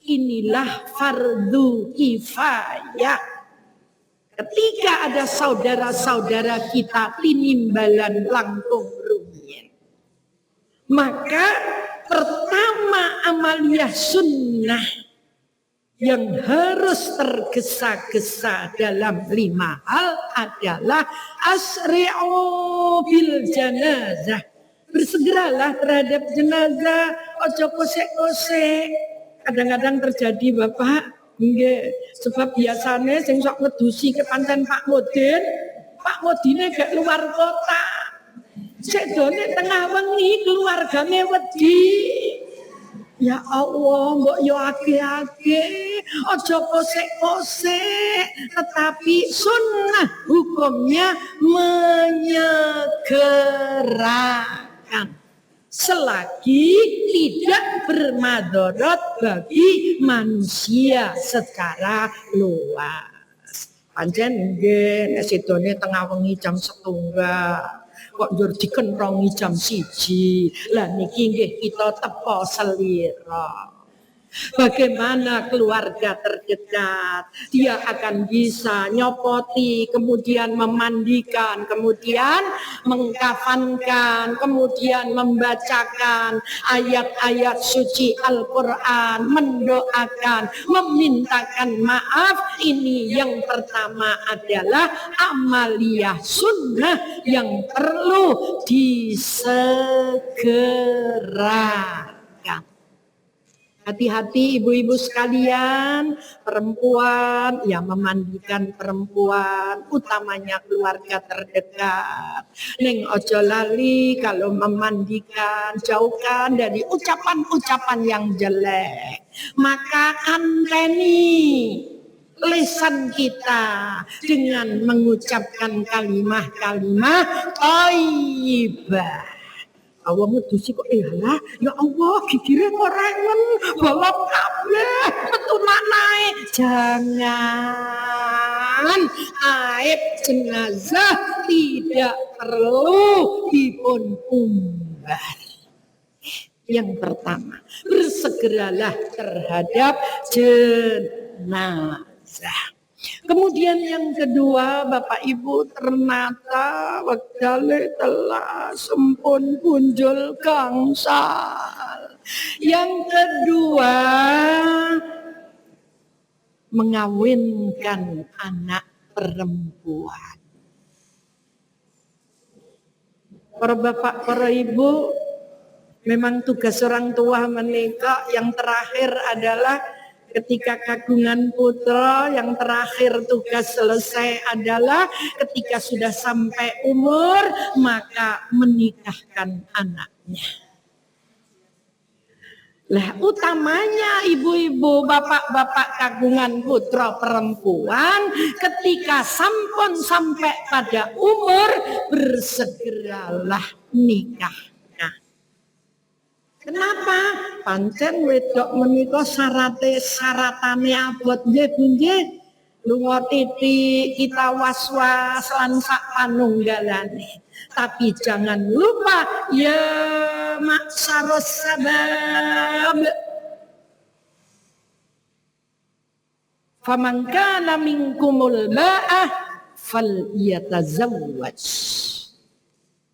Inilah fardu kifayah. Ketika ada saudara-saudara kita tinimbalan langkung rumiyin, maka pertama amaliyah sunnah yang harus tergesa-gesa dalam 5 hal adalah asri'u bil janazah. Bersegeralah terhadap jenazah, ojo kosek-kosek. Kadang-kadang terjadi Bapak, nggih, sebab biasanya sing sok ngedusi ke pancen Pak Modine gak luar kota. Sedone tengah wengi keluargane wedi. Ya Allah, mbok yo ake-ake, ojo kosek-kosek, tetapi sunnah hukumnya menyegerakan. Selagi tidak bermadarat bagi manusia secara luas. Pancen nggih, nek sedone tengah wengi jam 1:30. Kok njur dikenrongi jam 1. Lah niki nggih kita tepo selira. Bagaimana keluarga terdekat, dia akan bisa nyopoti, kemudian memandikan, kemudian mengkafankan, kemudian membacakan ayat-ayat suci Al-Quran, mendoakan, memintakan maaf. Ini yang pertama adalah amaliyah sunnah yang perlu disegerakan. Hati-hati ibu-ibu sekalian, perempuan yang memandikan perempuan, utamanya keluarga terdekat. Neng ojo lali kalau memandikan, jauhkan dari ucapan-ucapan yang jelek. Maka anteni lisan kita dengan mengucapkan kalimat-kalimat thayyibah. Allah ngedusi kok lah, ya Allah gigire ngorengen balap kabeh petunak naik. Jangan, aib jenazah tidak perlu dipun umbar. Yang pertama, bersegeralah terhadap jenazah. Kemudian yang kedua, Bapak Ibu, ternyata wektale telah sempun punjul gangsal. Yang kedua, mengawinkan anak perempuan. Para bapak, para ibu, memang tugas orang tua menikah yang terakhir adalah ketika kagungan putra, yang terakhir tugas selesai adalah ketika sudah sampai umur, maka menikahkan anaknya. Lah utamanya ibu-ibu, bapak-bapak kagungan putra perempuan, ketika sampun sampai pada umur, bersegeralah nikah. Kenapa? Pancen wedok menika syaratane abot nggih Bu nggih. Lunga titik, kita was-was lan sak panunggalane. Tapi jangan lupa ya maksaros sabab. Faman kana minkumul ba'ah falyatazawwaj.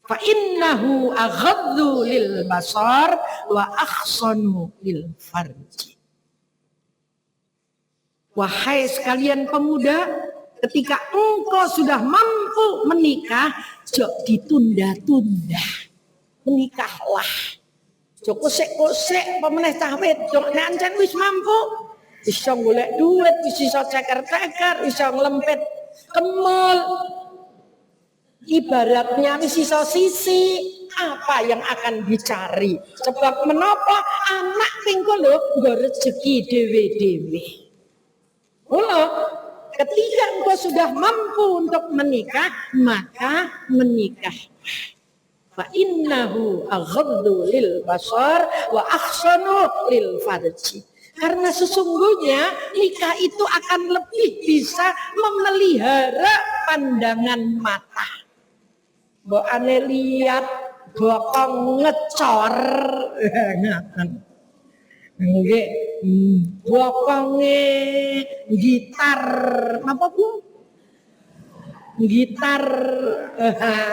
Fa innahu aghaddu lil basar wa ahsanu lil farji. Wahai sekalian pemuda, ketika engkau sudah mampu menikah, jok ditunda-tunda. Menikahlah. Jok kosek-kosek pemeneh cah wedok nek ancen wis mampu, iso golek duit, iso ceker-ceker, iso nglempit kemul. Ibaratnya wis iso sisi, apa yang akan dicari? Sebab menapa anak pingko lho nggo rezeki dhewe-dhewe. Mula ketika engkau sudah mampu untuk menikah, maka menikah. Fa innahu aghaddu lil basar wa ahsanu lil farji. Karena sesungguhnya nikah itu akan lebih bisa memelihara pandangan mata. Mbok ane lihat bokong ngecor ngaten. Nggih, bokonge gitar apa Bu? Gitar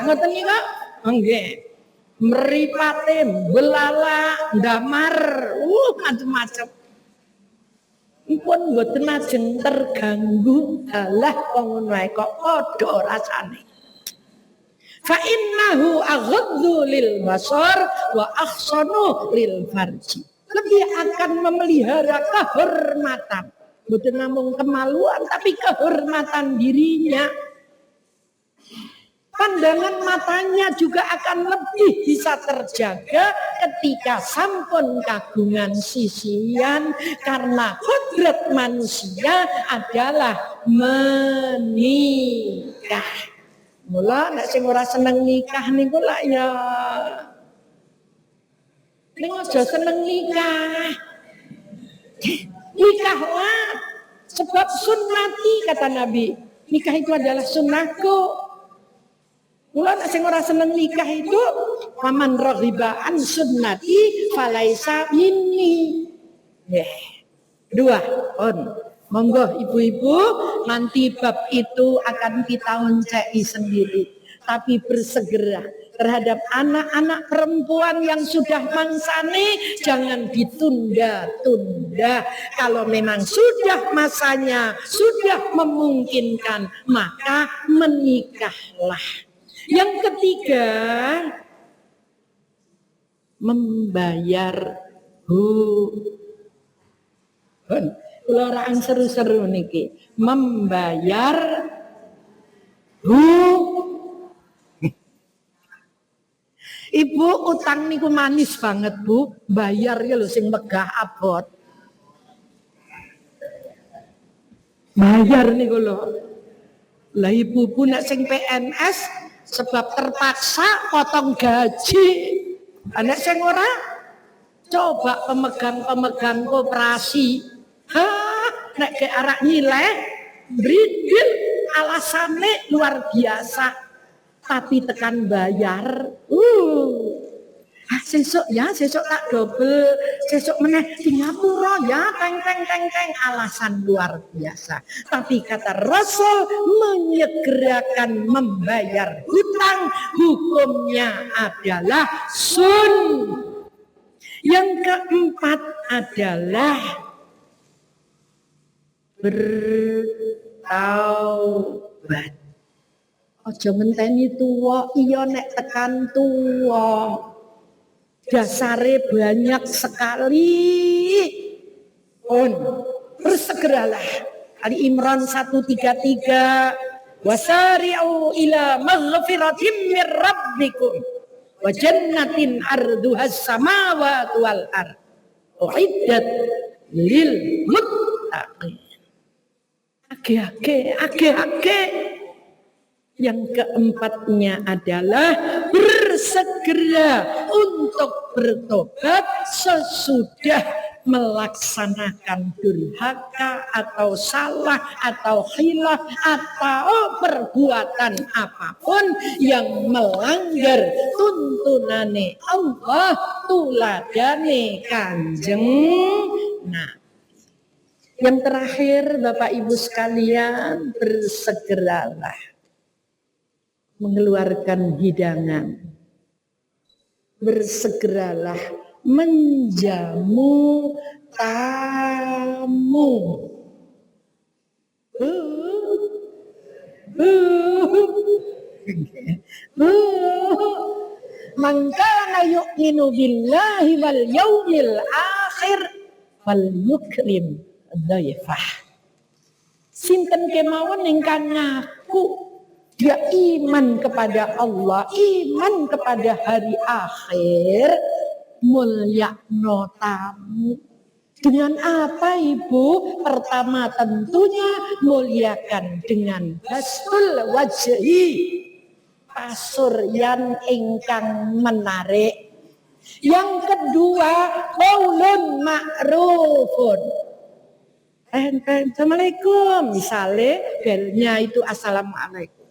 ngoten niku? Nggih. Mripate belala ndamar, macam-macam. Pun mboten ajeng terganggu dalah wong ngono kok padha rasane. Fa innahu aghaddu lil basar wa ahsanu lil farji. Lebih akan memelihara kehormatan. Bukan namung kemaluan tapi kehormatan dirinya. Pandangan matanya juga akan lebih bisa terjaga ketika sampun kagungan sisian, karena kodrat manusia adalah menikah. Mula nek sing ora seneng nikah niku lak ya ning aja seneng nikah. Nikahlah sebab sunnati kata Nabi. Nikah itu adalah sunnahku. Mula nek sing ora seneng nikah itu faman raghiba an sunnati falaisa minni. Dua, monggo ibu-ibu nanti bab itu akan kita onceki sendiri. Tapi bersegera terhadap anak-anak perempuan yang sudah mangsane jangan ditunda-tunda. Kalau memang sudah masanya, sudah memungkinkan, maka menikahlah. Yang ketiga, membayar Kula orang seru-seru niki, membayar Ibu utang niku manis banget Bu, bayar ya lho sing megah abot. Bayar niku lho. Lah ibu nek sing PNS sebab terpaksa potong gaji. Anak sing ora coba pemegang-pemegang koperasi. Nek ke arak nyileh, brindil alasane luar biasa. Tapi tekan bayar. Sesuk tak double, sesuk meneh Singapura ya, teng alasan luar biasa. Tapi kata Rasul menyegerakan membayar hutang hukumnya adalah sun. Yang keempat adalah bertaubat. Aja ngenteni tuwa, iya nek tekan tuwa. Dasare banyak sekali. Bersegeralah. Ali Imran 133. Wasari'u ila maghfiratin mir rabbikum wa jannatin arduhas samawati wal ard. Uiddat lil muttaqin. Age. Yang keempatnya adalah bersegera untuk bertobat sesudah melaksanakan durhaka atau salah atau khilaf atau perbuatan apapun yang melanggar tuntunane Allah, tuladane Kanjeng Nabi. Yang terakhir Bapak Ibu sekalian, bersegeralah mengeluarkan hidangan. Bersegeralah menjamu tamu. Man kana yu'minu billahi wal yaumil akhir wal yukrim dhaifah. Sinten kemawon ingkang ngaku dia iman kepada Allah, iman kepada hari akhir, mulyakno tamu. Dengan apa Ibu? Pertama tentunya muliakan dengan bastul wajhi, pasuryan ingkang menarik. Yang kedua, qaulun ma'rufun. Assalamualaikum, misalnya belnya itu assalamualaikum.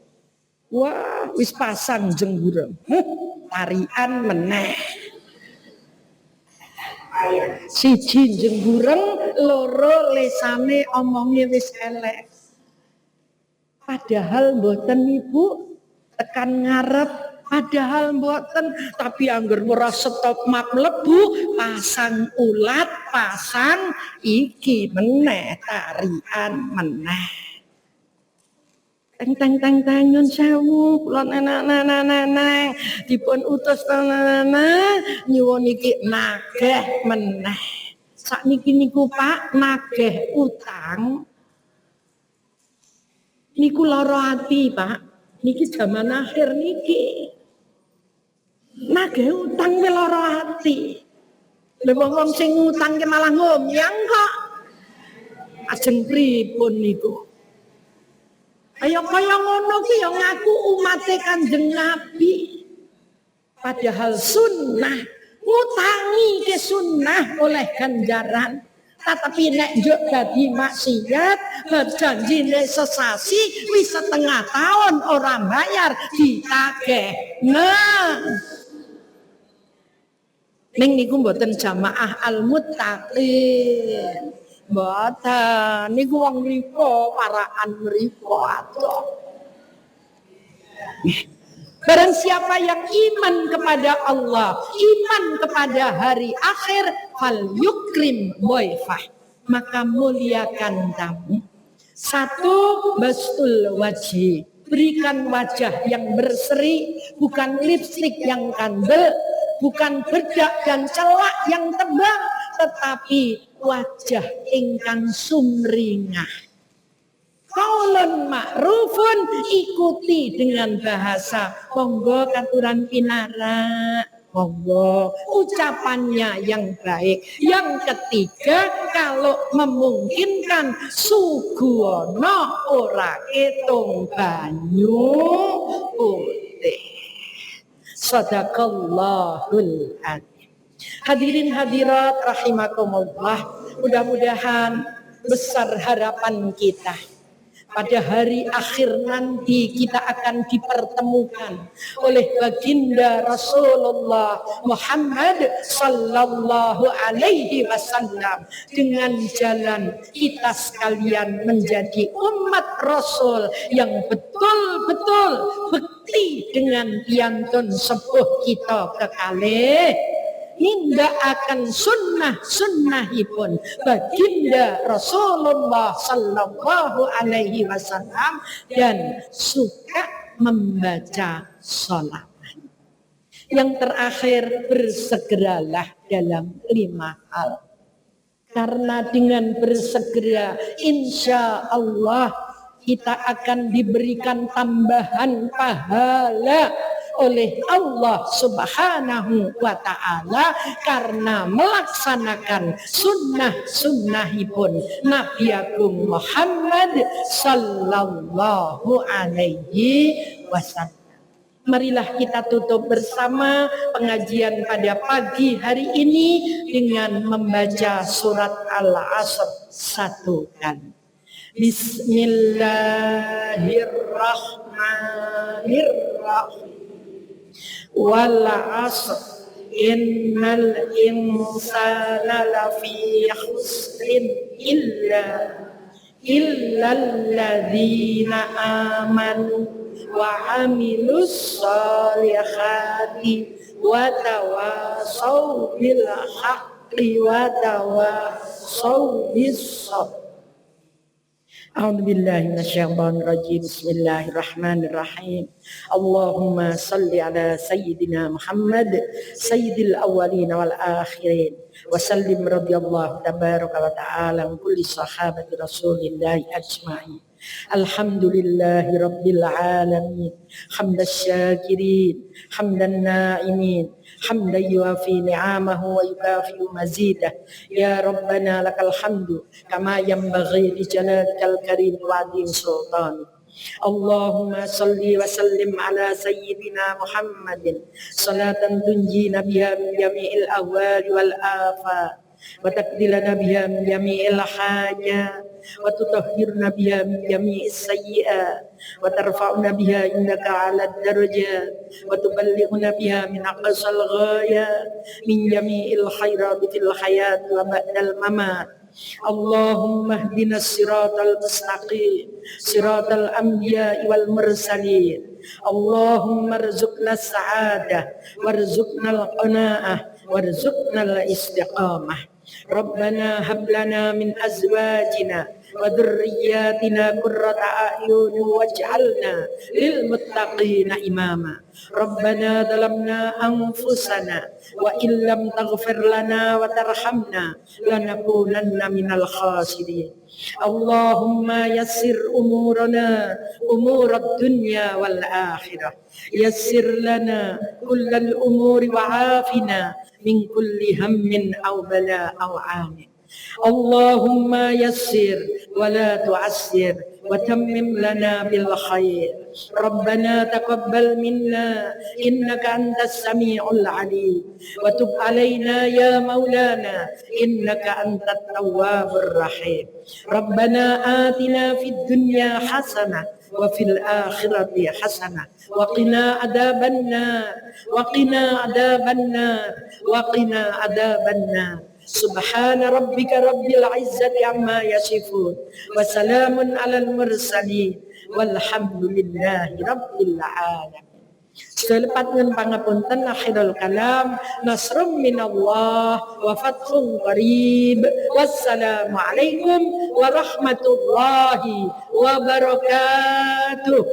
Wah, wis pasang jengbureng. Tarian meneh. Siji jengbureng, loro lesane omongnya wis elek. Padahal mboten Ibu, tekan ngarep Padahal mboten, tapi angger ora stop mak mlebu, pasang ulat, pasang iki meneh tarian meneh. Teng nyun sewu kula neneng dipun utus nyuwun iki nagih meneh. Sakniki niku Pak, nagih utang niku lara ati Pak. Niki zaman akhir niki. Nagih utang ki lara ati. Lha wong sing utang ki malah ngomyang kok. Ajeng pripun niku? Ayo kaya ngono ki ya ngaku umate Kanjeng Nabi. Padahal sunnah, ngutangi ke sunnah oleh ganjaran. Tetapi nek njuk dadi maksiat, berjanjine sesasi wis setengah tahun orang bayar ditagih. Nah. Ning niku mboten jamaah al-muttaqin. Mboten niku wong mriku paraan mriku atuh. Barang siapa yang iman kepada Allah, iman kepada hari akhir, fal yukrim dhaifah, maka muliakan tamu. Satu, bastul wajhi, berikan wajah yang berseri, bukan lipstik yang kandel, bukan bedak dan celak yang tebal, tetapi wajah ingkang sumringah. Qaulun ma'rufun, ikuti dengan bahasa monggo katuran pinara, monggo ucapannya yang baik. Yang ketiga, kalau memungkinkan suguhono ora ketung banyu putih. Sadaqallahul adzim. Hadirin hadirat rahimakumullah, mudah-mudahan besar harapan kita. Pada hari akhir nanti kita akan dipertemukan oleh baginda Rasulullah Muhammad sallallahu alaihi wasallam dengan jalan kita sekalian menjadi umat Rasul yang betul-betul bekti dengan piantun sepuh kita kekalih. Nindakaken sunnahipun baginda Rasulullah sallallahu alaihi wasallam dan suka membaca sholawat. Yang terakhir, bersegeralah dalam 5 hal. Karena dengan bersegera insya Allah kita akan diberikan tambahan pahala oleh Allah Subhanahu wa ta'ala karena melaksanakan sunnahipun Nabi Agung Muhammad sallallahu alaihi wasallam. Marilah kita tutup bersama pengajian pada pagi hari ini dengan membaca surat Al-Asr 1 kali. Bismillahirrahmanirrahim. Wal 'asr innal insana lafi khusrin illal ladzina amanu wa 'amilus sholihati wa tawasaw bil haqqi wa tawasaw bis sabr. A'udzu billahi minasyaitonir rajim. Bismillahirrahmanirrahim. Allahumma shalli ala sayyidina Muhammad sayyidil awwalin wal akhirin wa sallim radhiyallahu tabaraka wa ta'ala an kulli sahabati Rasulillah ajma'in. Alhamdulillahi rabbil alamin. Hamdas syakirin, hamdan na'imin, hamdan yuafi ni'amahu wa yukafi mazidah. Ya Rabbana lakal hamdu kama yanbaghi li jalalikal karim wa 'azim sultan. Allahumma salli wa sallim ala sayyidina Muhammadin salatan tunjina biha min jami'il ahwali wal afat wa taqdilana biha min jami'il hajat wa tutahhirna biha min jami'is sayyi'at wa tarfa'una biha indaka 'ala darajat wa tuballighuna biha min aqsal ghayat min jami'il khairat fil hayat wa ba'dal mamat. Allahumma ihdinas siratal mustaqim siratal anbiya'i wal mursalin Allahumma rzuqna sa'adah warzuqna al-qanaah warzuqna al-istiqamah. Rabbana hab lana min azwajina wa dhurriyyatina qurrata a'yun waj'alna lil muttaqina imama. Rabbana zalamna anfusana wa illam taghfir lana wa tarhamna lanakunanna minal khasirin. Allahumma yassir umurana umurad dunya wal akhirah. Yassir lana kullal umuri wa afina min kulli hammin aw bala aw amin. Allahumma yassir wa la tu'assir wa tammim lana bil khair. Rabbana taqabbal minna innaka antas samiul alim wa tub alaina ya maulana innaka antat tawwabur rahim. Rabbana atina fid dunya hasanah wa fil akhirati hasanah wa qina adzabannar wa qina adzabannar wa qina adzabannar. Subhana rabbika rabbil izzati amma yasifun wa salamun alal mursalin walhamdulillahi rabbil alamin. Selepat ngen pangapunten akhirul kalam, nasrum minallah wa fathun qarib. Wassalamu alaikum warahmatullahi wabarakatuh.